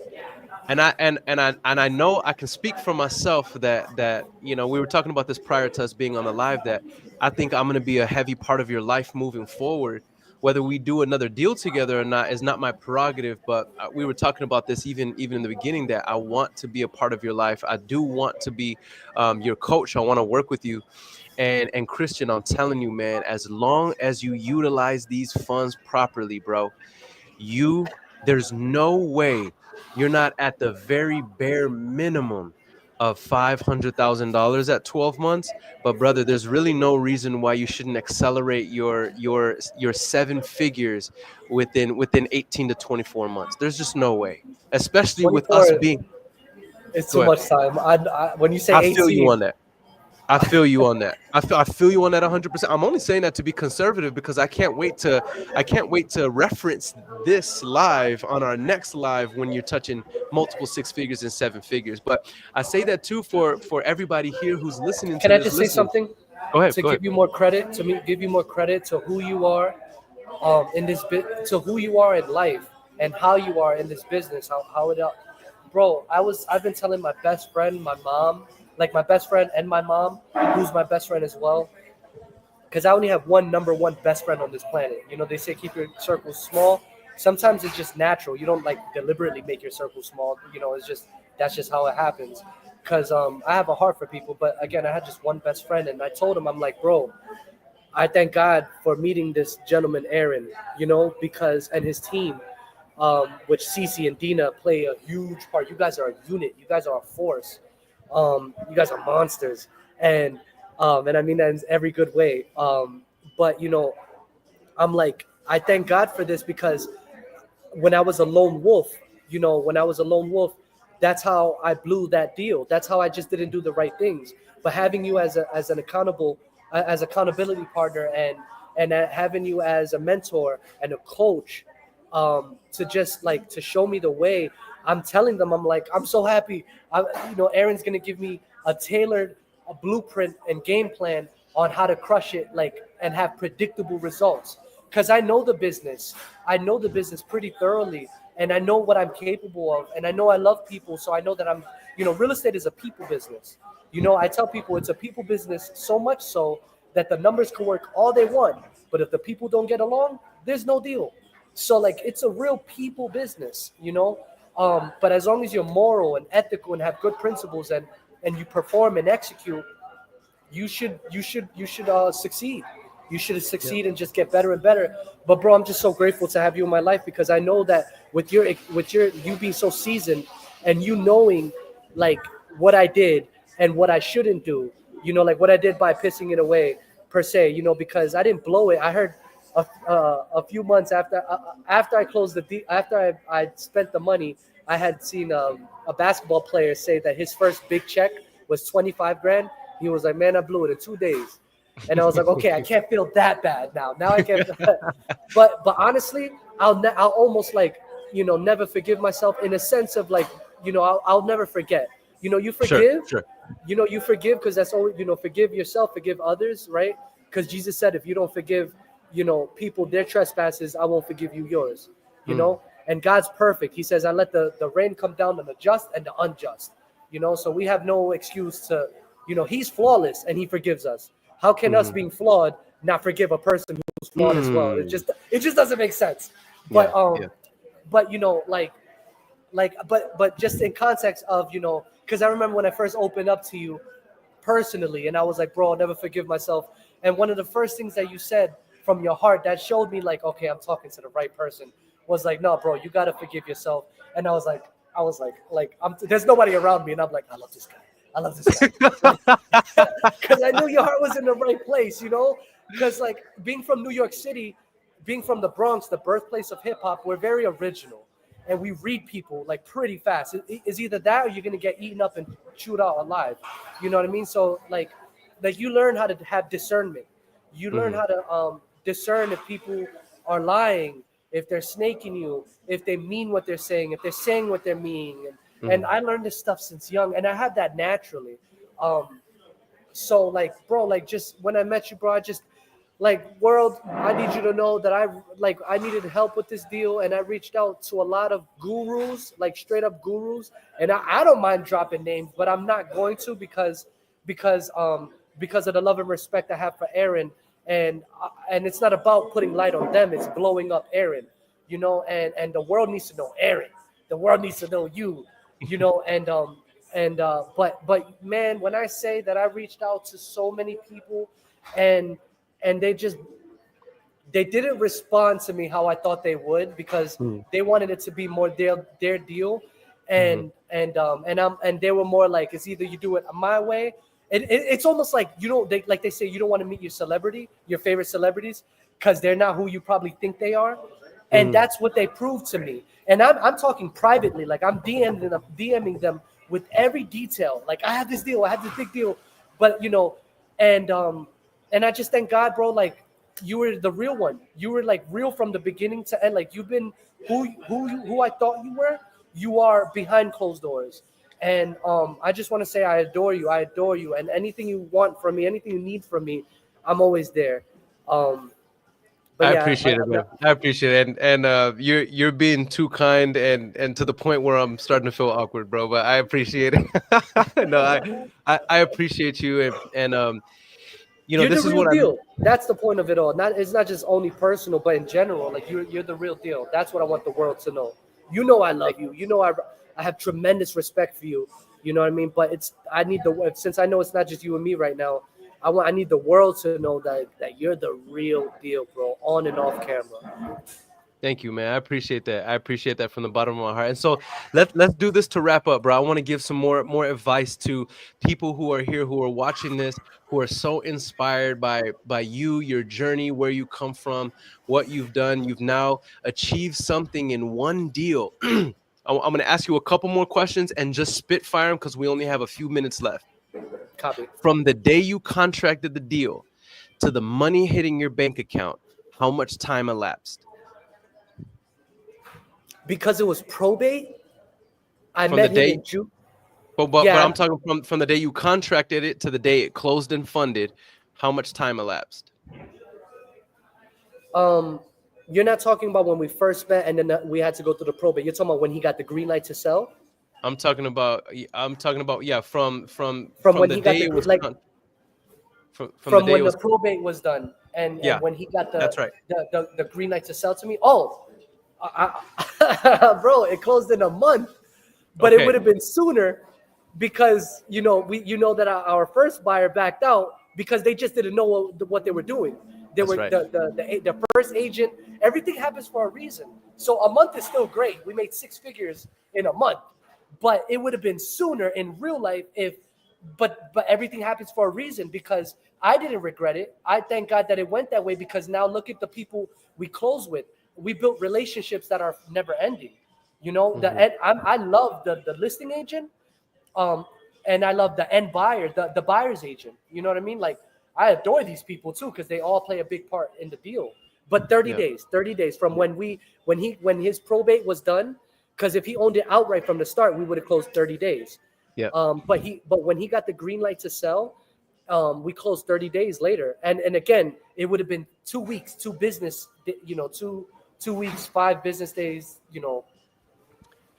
And I know I can speak for myself that we were talking about this prior to us being on the live, that I think I'm going to be a heavy part of your life moving forward. Whether we do another deal together or not is not my prerogative, but we were talking about this even in the beginning, that I want to be a part of your life. I do want to be your coach. I want to work with you. And Christian, I'm telling you, man, as long as you utilize these funds properly, bro, you there's no way you're not at the very bare minimum of $500,000 at 12 months. But brother, there's really no reason why you shouldn't accelerate your seven figures within 18 to 24 months. There's just no way, especially with us 24 being. is Go too ahead. much time. When you say I feel you 18, on that. I feel you on that. I feel you on that 100%. I'm only saying that to be conservative because I can't wait to reference this live on our next live when you're touching multiple six figures and seven figures. But I say that too for everybody here who's listening can to I this. just say Listen, something go ahead, to go ahead. give you more credit, give you more credit to who you are in this bit, to who you are in life and how you are in this business, how it bro, I've been telling my best friend, my mom, like my best friend and my mom, who's my best friend as well, because I only have one number one best friend on this planet. They say keep your circles small. Sometimes it's just natural. You don't like deliberately make your circle small. It's just that's just how it happens. Because I have a heart for people, but again, I had just one best friend, and I told him, I'm like, bro, I thank God for meeting this gentleman, Aaron. Because and his team, which Cece and Dina play a huge part. You guys are a unit. You guys are a force. You guys are monsters, and I mean that in every good way. But I'm like, I thank God for this because when I was a lone wolf, that's how I blew that deal. That's how I just didn't do the right things. But having you as an accountability partner, and having you as a mentor and a coach, to just like to show me the way. I'm telling them, I'm like, I'm so happy. Aaron's gonna give me a tailored a blueprint and game plan on how to crush it, like, and have predictable results. Because I know the business. I know the business pretty thoroughly, and I know what I'm capable of, and I know I love people, so I know that real estate is a people business. I tell people it's a people business, so much so that the numbers can work all they want, but if the people don't get along, there's no deal. So like it's a real people business. But as long as you're moral and ethical and have good principles, and you perform and execute, you should succeed. You should succeed and just get better and better. But bro, I'm just so grateful to have you in my life, because I know that with you being so seasoned, and you knowing like what I did and what I shouldn't do, like what I did by pissing it away per se, because I didn't blow it. I heard a few months after I closed after I spent the money, I had seen a basketball player say that his first big check was 25 grand. He was like, man, I blew it in 2 days. And I was like, okay, I can't feel that bad now. Now I can't. but honestly, I'll almost like, never forgive myself, in a sense of like, I'll never forget. You forgive. Sure. You forgive because that's all. Forgive yourself, forgive others, right? Because Jesus said, if you don't forgive, people their trespasses, I won't forgive you yours. And God's perfect. He says, I let the rain come down on the just and the unjust. So we have no excuse to, he's flawless and he forgives us. How can us being flawed not forgive a person who's flawed as well? It just doesn't make sense. But Yeah. but but just in context of, because I remember when I first opened up to you personally, and I was like, bro, I'll never forgive myself. And one of the first things that you said from your heart that showed me like, okay, I'm talking to the right person, was like, no, bro, you gotta forgive yourself. And I was like, there's nobody around me, and I'm like, I love this guy. Because I knew your heart was in the right place, because like being from New York City, being from the Bronx, the birthplace of hip hop, we're very original, and we read people like pretty fast. It's either that or you're gonna get eaten up and chewed out alive. You know what I mean? So like you learn how to have discernment. You learn how to discern if people are lying, if they're snaking you, if they mean what they're saying, if they're saying what they're meaning. And I learned this stuff since young, and I have that naturally. So like, bro, like just when I met you, bro, I just like world, I need you to know that I needed help with this deal, and I reached out to a lot of gurus, like straight up gurus, and I don't mind dropping names, but I'm not going to because of the love and respect I have for Aaron, and it's not about putting light on them, it's blowing up Aaron, you know, and the world needs to know Aaron, the world needs to know you, you know, but man, when I say that I reached out to so many people, and they didn't respond to me how I thought they would, because they wanted it to be more their deal, and they were more like, it's either you do it my way. It's almost like, you know, they say you don't want to meet your favorite celebrities, because they're not who you probably think they are. And that's what they proved to me. And I'm talking privately, like I'm DMing them with every detail. Like, I have this deal, I have this big deal, but you know, and I just thank God, bro. Like, you were the real one. You were like real from the beginning to end. Like, you've been who I thought you were. You are behind closed doors. And I just want to say I adore you. I adore you. And anything you want from me, anything you need from me, I'm always there. But I yeah, appreciate it, man. I appreciate it, and you're being too kind, and to the point where I'm starting to feel awkward, bro. But I appreciate it. No, I appreciate you, and you know, you're the this is real what I. deal. That's the point of it all. It's not just only personal, but in general, like you're the real deal. That's what I want the world to know. You know I love you. You know I have tremendous respect for you. You know what I mean? But I need since I know it's not just you and me right now. I need the world to know that you're the real deal, bro, on and off camera. Thank you, man. I appreciate that. I appreciate that from the bottom of my heart. And so let's do this to wrap up, bro. I want to give some more advice to people who are here, who are watching this, who are so inspired by you, your journey, where you come from, what you've done. You've now achieved something in one deal. I'm going to ask you a couple more questions and just spitfire them, because we only have a few minutes left. Copy. From the day you contracted the deal to the money hitting your bank account, how much time elapsed? Because it was probate, I From the met him day in June. But Yeah. I'm talking from the day you contracted it to the day it closed and funded. How much time elapsed? You're not talking about when we first met and then we had to go through the probate. You're talking about when he got the green light to sell. I'm talking about yeah, from When the he got day it was from the from day when it the was. probate was done, and Yeah, when he got that's right. the green light to sell to me. Oh, bro, it closed in a month, but it Okay. would have been sooner, because you know that our first buyer backed out because they just didn't know what they were doing. That's Were right. the first agent. Everything happens for a reason. So a month is still great. We made 6 figures in a month, but it would have been sooner in real life if. But everything happens for a reason, because I didn't regret it. I thank God that it went that way, because now look at the people we close with. We built relationships that are never ending. You know, I love the listing agent, and I love the end buyer, the buyer's agent. You know what I mean? Like, I adore these people too, because they all play a big part in the deal. But 30 days from when his probate was done, because if he owned it outright from the start, we would have closed 30 days. Yeah. But when he got the green light to sell, we closed 30 days later. And again, it would have been 2 weeks, 2 weeks, 5 business days, And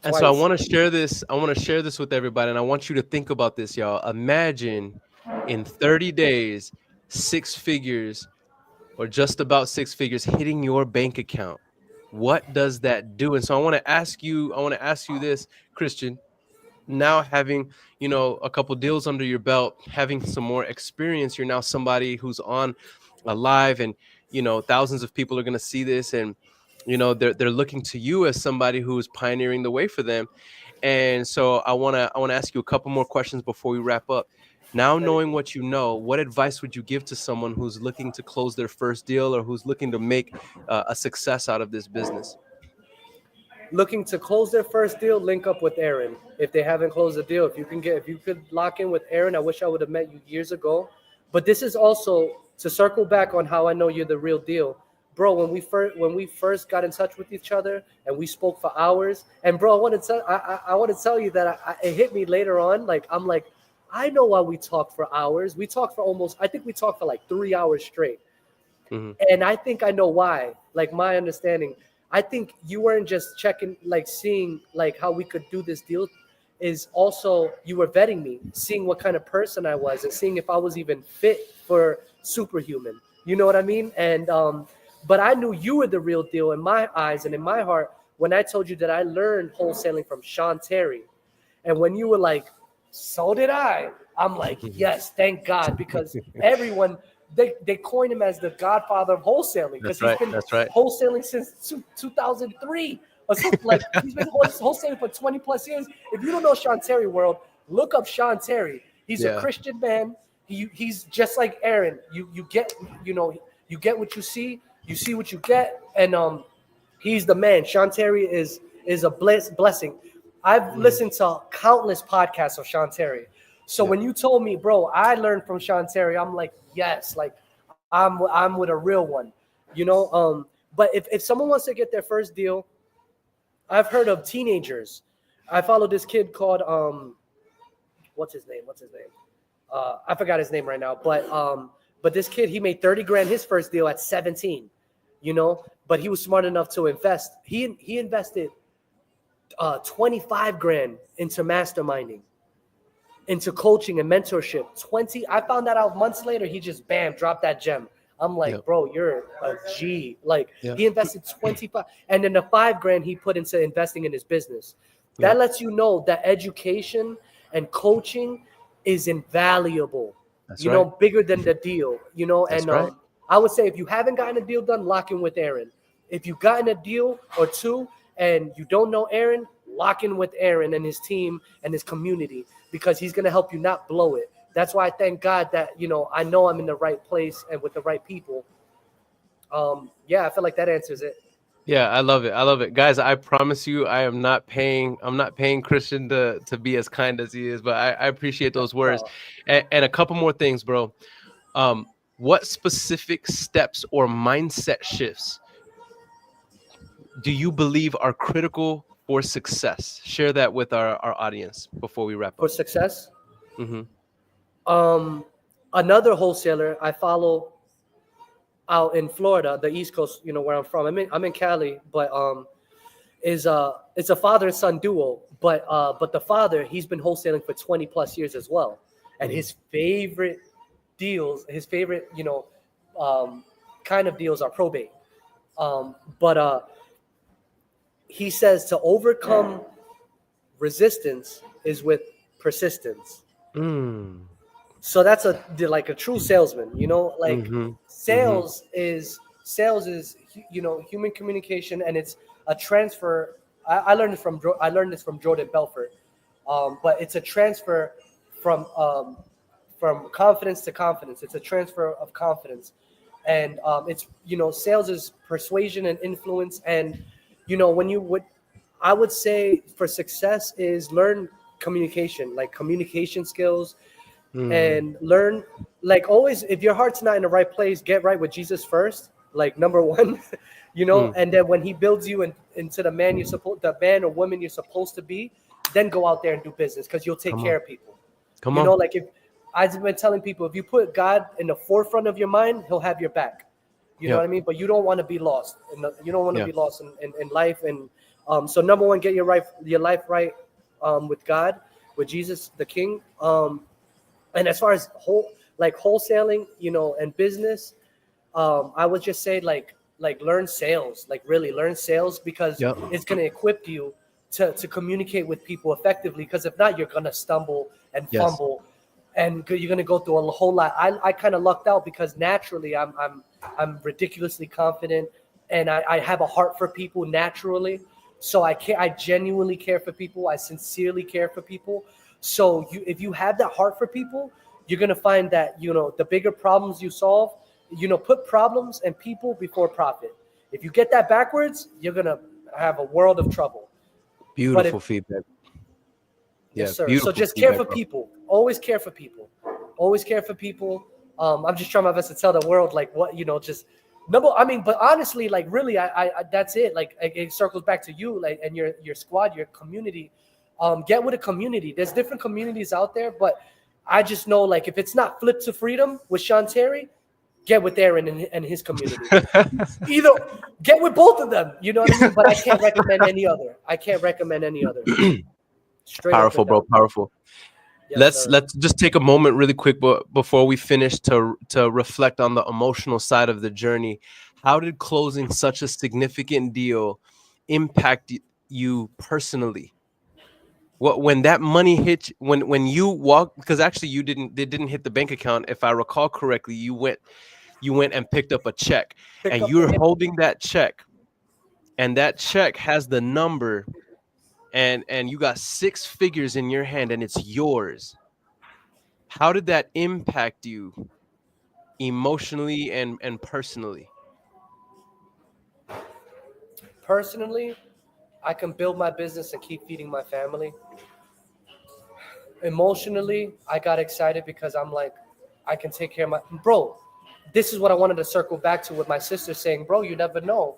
twice. so I want to share this. I want to share this with everybody, and I want you to think about this, y'all. Imagine in 30 days, 6 figures, or just about 6 figures, hitting your bank account. What does that do? And so I want to ask you. I want to ask you this, Christian. Now having a couple deals under your belt, having some more experience, you're now somebody who's on a live, and thousands of people are going to see this, and they're looking to you as somebody who's pioneering the way for them. And so I want to ask you a couple more questions before we wrap up. Now, knowing what you know, what advice would you give to someone who's looking to close their first deal or who's looking to make a success out of this business? Looking to close their first deal, link up with Aaron. If they haven't closed a deal, if you could lock in with Aaron, I wish I would have met you years ago. But this is also to circle back on how I know you're the real deal. Bro, when we first got in touch with each other and we spoke for hours, and bro, I want to tell you that it hit me later on. Like I'm like, I know why we talked for hours. We talked for I think we talked for like 3 hours straight. Mm-hmm. And I think I know why. Like my understanding, I think you weren't just checking, like seeing like how we could do this deal, is also you were vetting me, seeing what kind of person I was, and seeing if I was even fit for superhuman. You know what I mean? And but I knew you were the real deal in my eyes and in my heart when I told you that I learned wholesaling from Sean Terry. And when you were like, so did I, I'm like, yes, thank God, because everyone, they coined him as the godfather of wholesaling because he's been wholesaling since 2003 or something. Like he's been wholesaling for 20 plus years. If you don't know Sean Terry world, look up Sean Terry. He's a Christian man. He's just like Aaron. You get what you see what you get, and he's the man. Sean Terry is a blessing. I've listened to countless podcasts of Sean Terry. So when you told me, bro, I learned from Sean Terry, I'm like, yes, like I'm with a real one, you know. But if someone wants to get their first deal, I've heard of teenagers. I follow this kid called what's his name? I forgot his name right now, but this kid, he made 30 grand his first deal at 17, you know. But he was smart enough to invest. He invested 25 grand into masterminding, into coaching and mentorship. I found that out months later. He just dropped that gem. I'm like, bro, you're a G. Like he invested 25, and then the 5 grand he put into investing in his business. That lets you know that education and coaching is invaluable. That's know, bigger than the deal. You know, that's and I would say if you haven't gotten a deal done, lock in with Aaron. If you've gotten a deal or two and you don't know Aaron, lock in with Aaron and his team and his community, because he's going to help you not blow it. That's why I thank God that, you know I'm in the right place and with the right people. I feel like that answers it. Yeah, I love it. Guys, I promise you I'm not paying Christian to be as kind as he is, but I appreciate those words. And a couple more things, bro. What specific steps or mindset shifts do you believe are critical for success? Share that with our audience before we wrap up. For success? Mm-hmm. Another wholesaler I follow out in Florida, the East Coast, you know, where I'm from. I'm in Cali, but it's a father and son duo. But the father, he's been wholesaling for 20 plus years as well. And his favorite deals, kind of deals are probate. But he says to overcome resistance is with persistence. So that's like a true salesman, you know, like sales is, you know, human communication, and it's a transfer. I learned this from Jordan Belfort. But it's a transfer from confidence to confidence. It's a transfer of confidence. And it's, you know, sales is persuasion and influence. And, you know, I would say for success is learn communication, like communication skills, and learn, like always, if your heart's not in the right place, get right with Jesus first, like number one, you know, and then when he builds you into the man or woman you're supposed to be, then go out there and do business, because you'll take care of people. You know, like if I've been telling people, if you put God in the forefront of your mind, he'll have your back. You know what I mean? But you don't want to be lost. You don't want to be lost in life. And so number one, get your life right with God, with Jesus, the King. And as far as wholesaling, you know, and business, I would just say like learn sales, like really learn sales, because it's going to equip you to communicate with people effectively. Because if not, you're going to stumble and fumble, and you're going to go through a whole lot. I kind of lucked out because naturally I'm ridiculously confident, and I have a heart for people naturally. So I genuinely care for people. I sincerely care for people. So if you have that heart for people, you're going to find that, the bigger problems you solve, put problems and people before profit. If you get that backwards, you're going to have a world of trouble. Beautiful feedback. Yeah, Yes, sir. So beautiful just care feedback, for bro. people. Always care for people. Always care for people. I'm just trying my best to tell the world, like, what, just number. I mean, but honestly, like, really, I that's it. Like, it circles back to you, like, and your squad, your community. Get with a community. There's different communities out there, but I just know, like, if it's not Flip to Freedom with Sean Terry, get with Aaron and his community. Either get with both of them. You know what I mean? But I can't recommend any other. Straight up Powerful, and bro. down. Powerful. Yes, Let's just take a moment really quick before we finish to reflect on the emotional side of the journey. How did closing such a significant deal impact you personally? When that money hit, when you walked, because actually they didn't hit the bank account, if I recall correctly. You went and picked up a check, and you're holding that check, and that check has the number, and you got 6 figures in your hand, and it's yours. How did that impact you emotionally and personally? Personally, I can build my business and keep feeding my family. Emotionally, I got excited because I'm like, I can take care of my bro. This is what I wanted to circle back to with my sister saying, bro, you never know.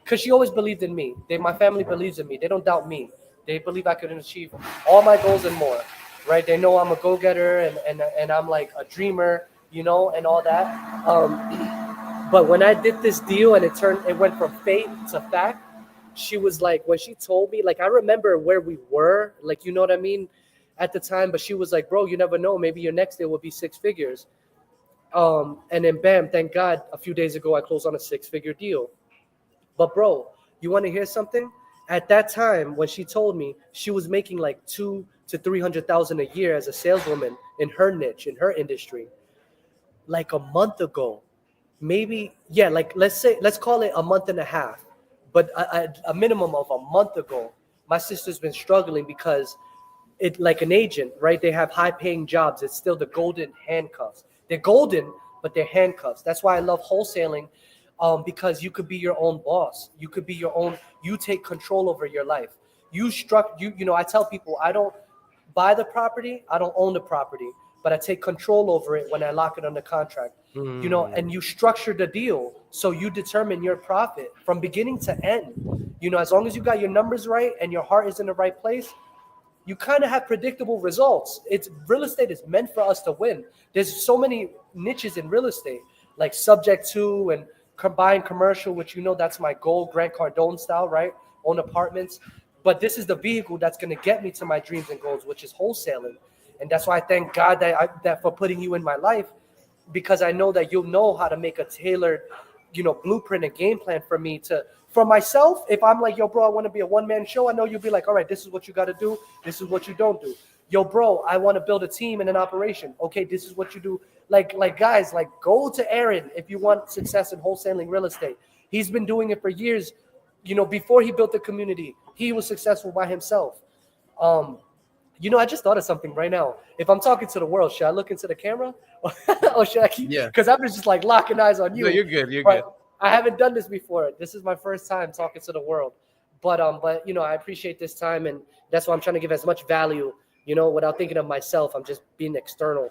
Because she always believed in me. My family believes in me. They don't doubt me. They believe I could achieve all my goals and more. Right? They know I'm a go-getter and I'm like a dreamer, and all that. But when I did this deal and it went from fate to fact, she was like, when she told me, like, I remember where we were, like, you know what I mean, at the time, but she was like, bro, you never know, maybe your next deal will be 6 figures. And then bam, thank God, a few days ago I closed on a 6-figure deal. But bro, you want to hear something? At that time, when she told me, she was making like 200,000 to 300,000 a year as a saleswoman in her niche, in her industry. Like a month ago, maybe, yeah, like let's call it a month and a half, but a minimum of a month ago, my sister's been struggling because it, like an agent, right? They have high paying jobs. It's still the golden handcuffs. They're golden, but they're handcuffs. That's why I love wholesaling, because you could be your own boss. You could be your own. You take control over your life. I tell people, I don't buy the property. I don't own the property, but I take control over it when I lock it under contract. And you structure the deal so you determine your profit from beginning to end. As long as you got your numbers right and your heart is in the right place, you kind of have predictable results. Real estate is meant for us to win. There's so many niches in real estate, like subject to and combined commercial, which that's my goal, Grant Cardone style, right? Own apartments. But this is the vehicle that's going to get me to my dreams and goals, which is wholesaling. And that's why I thank God that for putting you in my life, because I know that you'll know how to make a tailored, blueprint and game plan for myself. If I'm like, yo, bro, I want to be a one-man show, I know you'll be like, all right, this is what you got to do. This is what you don't do. Yo, bro, I want to build a team and an operation. Okay, this is what you do. Like guys, like, go to Aaron if you want success in wholesaling real estate. He's been doing it for years. Before he built the community, he was successful by himself. I just thought of something right now. If I'm talking to the world, should I look into the camera or should I keep? Yeah. Because I'm just like locking eyes on you. No, you're good. You're But good. I haven't done this before. This is my first time talking to the world. But I appreciate this time, and that's why I'm trying to give as much value, without thinking of myself. I'm just being external.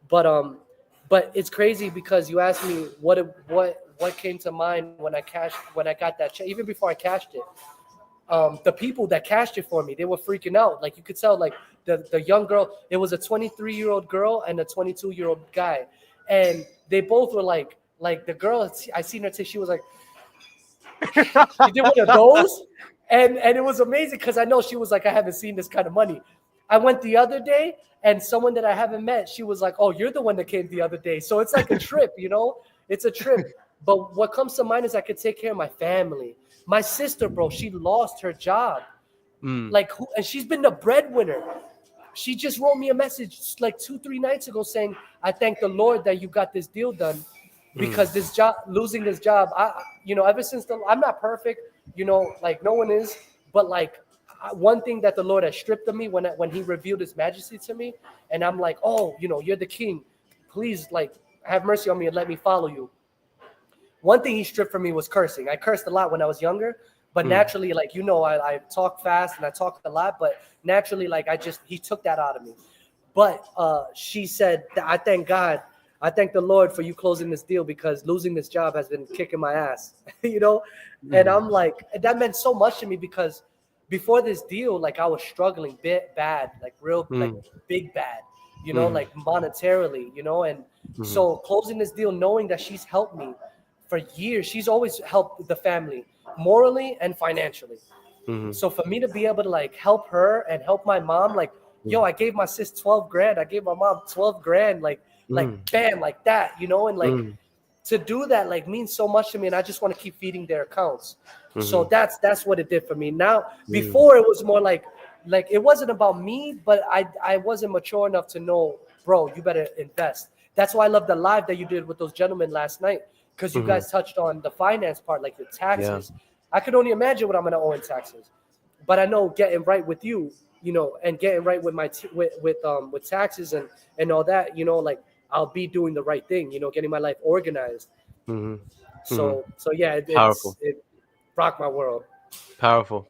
But it's crazy because you asked me what came to mind when I got that check, even before I cashed it. The people that cashed it for me, they were freaking out. Like, you could tell, like, the young girl, it was a 23-year-old girl and a 22-year-old guy. And they both were like the girl, I seen her she was like, she did one of those. And it was amazing because I know she was like, I haven't seen this kind of money. I went the other day and someone that I haven't met, she was like, oh, you're the one that came the other day. So it's like a trip, it's a trip. But what comes to mind is I could take care of my family. My sister, bro, she lost her job. And she's been the breadwinner. She just wrote me a message like 2-3 nights ago saying, I thank the Lord that you got this deal done, because losing this job, ever since I'm not perfect, like no one is, but like one thing that the Lord has stripped of me when he revealed his majesty to me, and I'm like, oh, you're the king. please, like, have mercy on me and let me follow you. One thing he stripped from me was cursing. I cursed a lot when I was younger, but naturally, like, I talk fast and I talk a lot, but naturally, like, he took that out of me. But she said, I thank God. I thank the Lord for you closing this deal, because losing this job has been kicking my ass, And I'm like, that meant so much to me, because before this deal, like, I was struggling bad, like real, like big bad, like monetarily, and so closing this deal, knowing that she's helped me for years. She's always helped the family morally and financially. So for me to be able to, like, help her and help my mom, like, yo, I gave my sis 12 grand. I gave my mom 12 grand, like bam, like that, and like to do that, like, means so much to me. And I just want to keep feeding their accounts. So that's what it did for me. Now, before, it was more like it wasn't about me, but I wasn't mature enough to know, bro, you better invest. That's why I love the live that you did with those gentlemen last night, because you guys touched on the finance part, like the taxes. I could only imagine what I'm going to owe in taxes, but I know getting right with you, and getting right with my with taxes and all that, like, I'll be doing the right thing, getting my life organized. So yeah, it rocked my world. Powerful.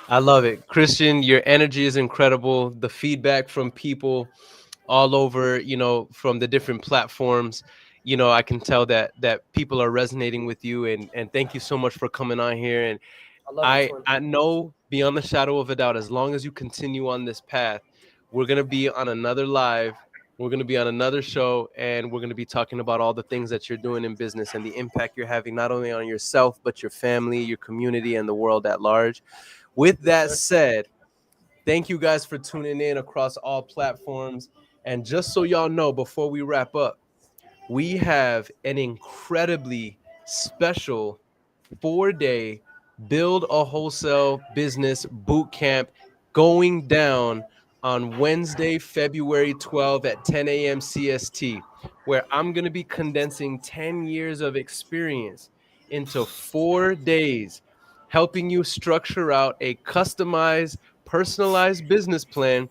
I love it. Christian, your energy is incredible. The feedback from people all over, from the different platforms, I can tell that people are resonating with you, and thank you so much for coming on here. And I love you, I twin. I know beyond the shadow of a doubt, as long as you continue on this path, we're going to be on another live. We're going to be on another show, and we're going to be talking about all the things that you're doing in business and the impact you're having, not only on yourself, but your family, your community, and the world at large. With Yes, that sir. said, thank you guys for tuning in across all platforms. And just so y'all know, before we wrap up, we have an incredibly special 4-day Build a Wholesale Business Boot Camp going down on Wednesday, February 12th at 10 a.m. CST, where I'm going to be condensing 10 years of experience into 4 days, helping you structure out a customized, personalized business plan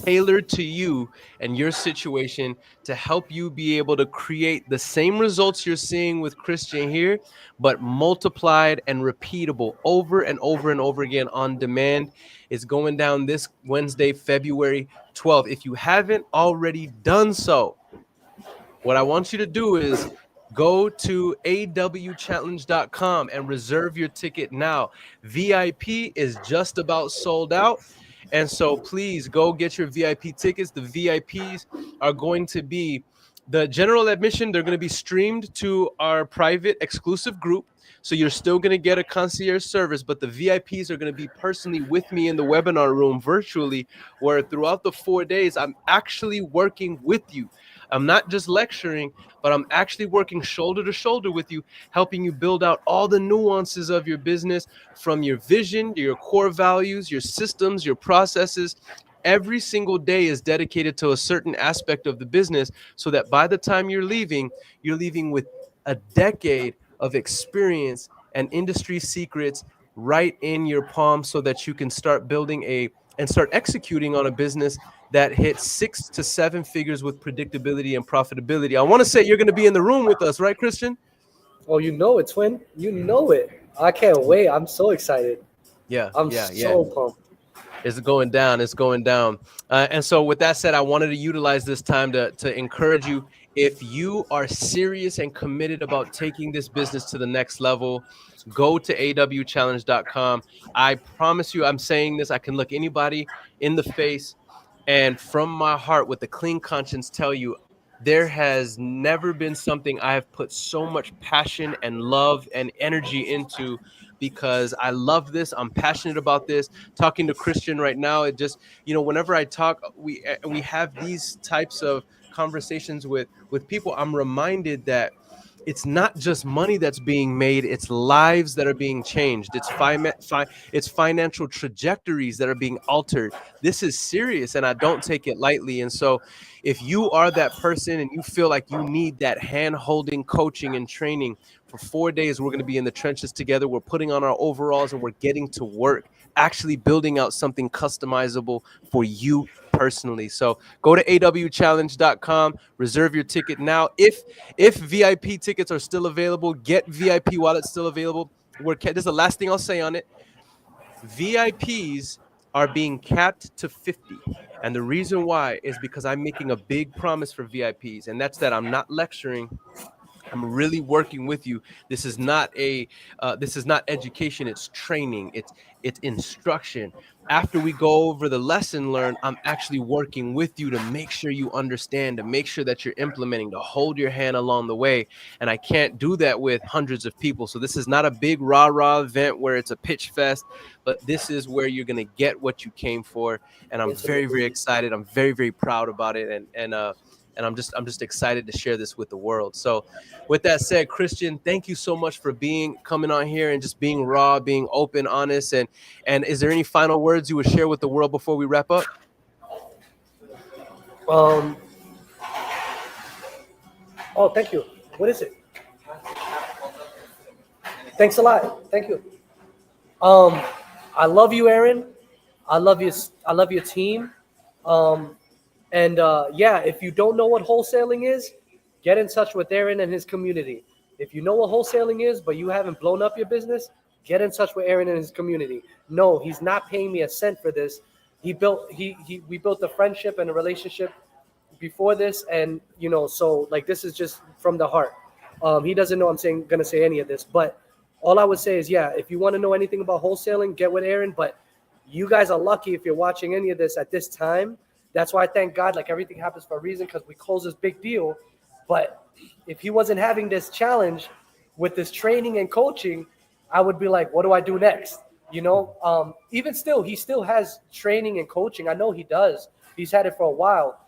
tailored to you and your situation to help you be able to create the same results you're seeing with Christian here, but multiplied and repeatable over and over and over again on demand. It's going down this Wednesday, February 12th. If you haven't already done so, what I want you to do is go to awchallenge.com and reserve your ticket now. VIP is just about sold out. And so please go get your VIP tickets. The VIPs are going to be the general admission. They're going to be streamed to our private exclusive group. So you're still going to get a concierge service, but the VIPs are going to be personally with me in the webinar room virtually, where throughout the 4 days, I'm actually working with you. I'm not just lecturing, but I'm actually working shoulder to shoulder with you, helping you build out all the nuances of your business, from your vision to your core values, your systems, your processes. Every single day is dedicated to a certain aspect of the business, so that by the time you're leaving with a decade of experience and industry secrets right in your palm, so that you can start building and start executing on a business that hits 6 to 7 figures with predictability and profitability. I want to say you're going to be in the room with us, right, Christian? Oh, you know it, twin. You know it. I can't wait. I'm so excited. Yeah. I'm so pumped. It's going down. It's going down. And so with that said, I wanted to utilize this time to encourage you. If you are serious and committed about taking this business to the next level, go to awchallenge.com. I promise you, I'm saying this, I can look anybody in the face and from my heart with a clean conscience tell you, there has never been something I have put so much passion and love and energy into, because I love this. I'm passionate about this. Talking to Christian right now, it just, whenever I talk, we have these types of conversations with people, I'm reminded that it's not just money that's being made, it's lives that are being changed. It's financial trajectories that are being altered. This is serious, and I don't take it lightly. And so if you are that person and you feel like you need that hand-holding coaching and training, for 4 days, we're going to be in the trenches together. We're putting on our overalls and we're getting to work, actually building out something customizable for you personally. So go to awchallenge.com, reserve your ticket now. If VIP tickets are still available, get VIP while it's still available. This is the last thing I'll say on it. VIPs are being capped to 50. And the reason why is because I'm making a big promise for VIPs, and that's that I'm not lecturing. I'm really working with you. This is not education. It's training. It's instruction. After we go over the lesson learned, I'm actually working with you to make sure you understand, to make sure that you're implementing, to hold your hand along the way. And I can't do that with hundreds of people. So this is not a big rah-rah event where it's a pitch fest, but this is where you're going to get what you came for. And I'm very, very excited. I'm very, very proud about it. And I'm just excited to share this with the world. So with that said, Christian, thank you so much for coming on here and just being raw, being open, honest. And is there any final words you would share with the world before we wrap up? Oh, thank you. What is it? Thanks a lot. Thank you. I love you, Aaron. I love your team. Yeah, if you don't know what wholesaling is, get in touch with Aaron and his community. If you know what wholesaling is, but you haven't blown up your business, get in touch with Aaron and his community. No, he's not paying me a cent for this. We built a friendship and a relationship before this, and so like this is just from the heart. He doesn't know I'm gonna say any of this, but all I would say is, yeah, if you want to know anything about wholesaling, get with Aaron. But you guys are lucky if you're watching any of this at this time. That's why I thank God, like everything happens for a reason, because we closed this big deal. But if he wasn't having this challenge with this training and coaching, I would be like, what do I do next? Even still, he still has training and coaching. I know he does. He's had it for a while.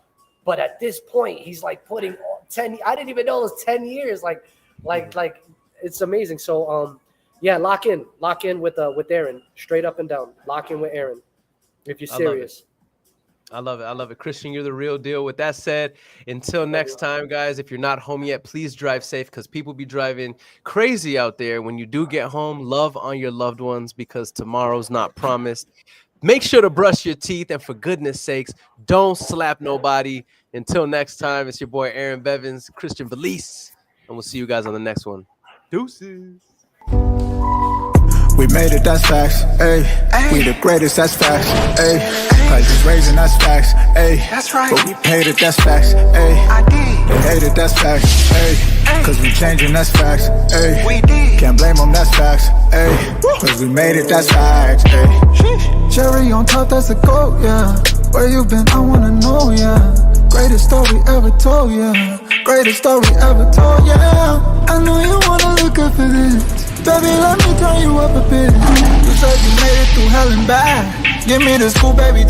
But at this point, he's like putting 10. I didn't even know it was 10 years. Like it's amazing. So, yeah, lock in with Aaron, straight up and down. Lock in with Aaron if you're serious. I love it. Christian, you're the real deal. With that said, until next time, guys, if you're not home yet, please drive safe, because people be driving crazy out there. When you do get home, love on your loved ones, because tomorrow's not promised. Make sure to brush your teeth, and for goodness sakes, don't slap nobody. Until next time, it's your boy Aaron Bevins, Christian Belize, and we'll see you guys on the next one. Deuces. We made it, that's facts, ayy. We the greatest, that's facts, ayy. Prices raising, that's facts, ayy. That's right. But we paid it, that's facts, ayy. I did. They hate it, that's facts, ayy. Cause we changing, that's facts, ayy. We did. Can't blame them, that's facts, ayy. Cause we made it, that's facts, ayy. Cherry on top, that's a goat, yeah. Where you been, I wanna know, yeah. Greatest story ever told, yeah. Greatest story ever told, yeah. I know you wanna look up for this. Baby, let me turn you up a bit. You said you made it through hell and back. Give me the scoop, baby.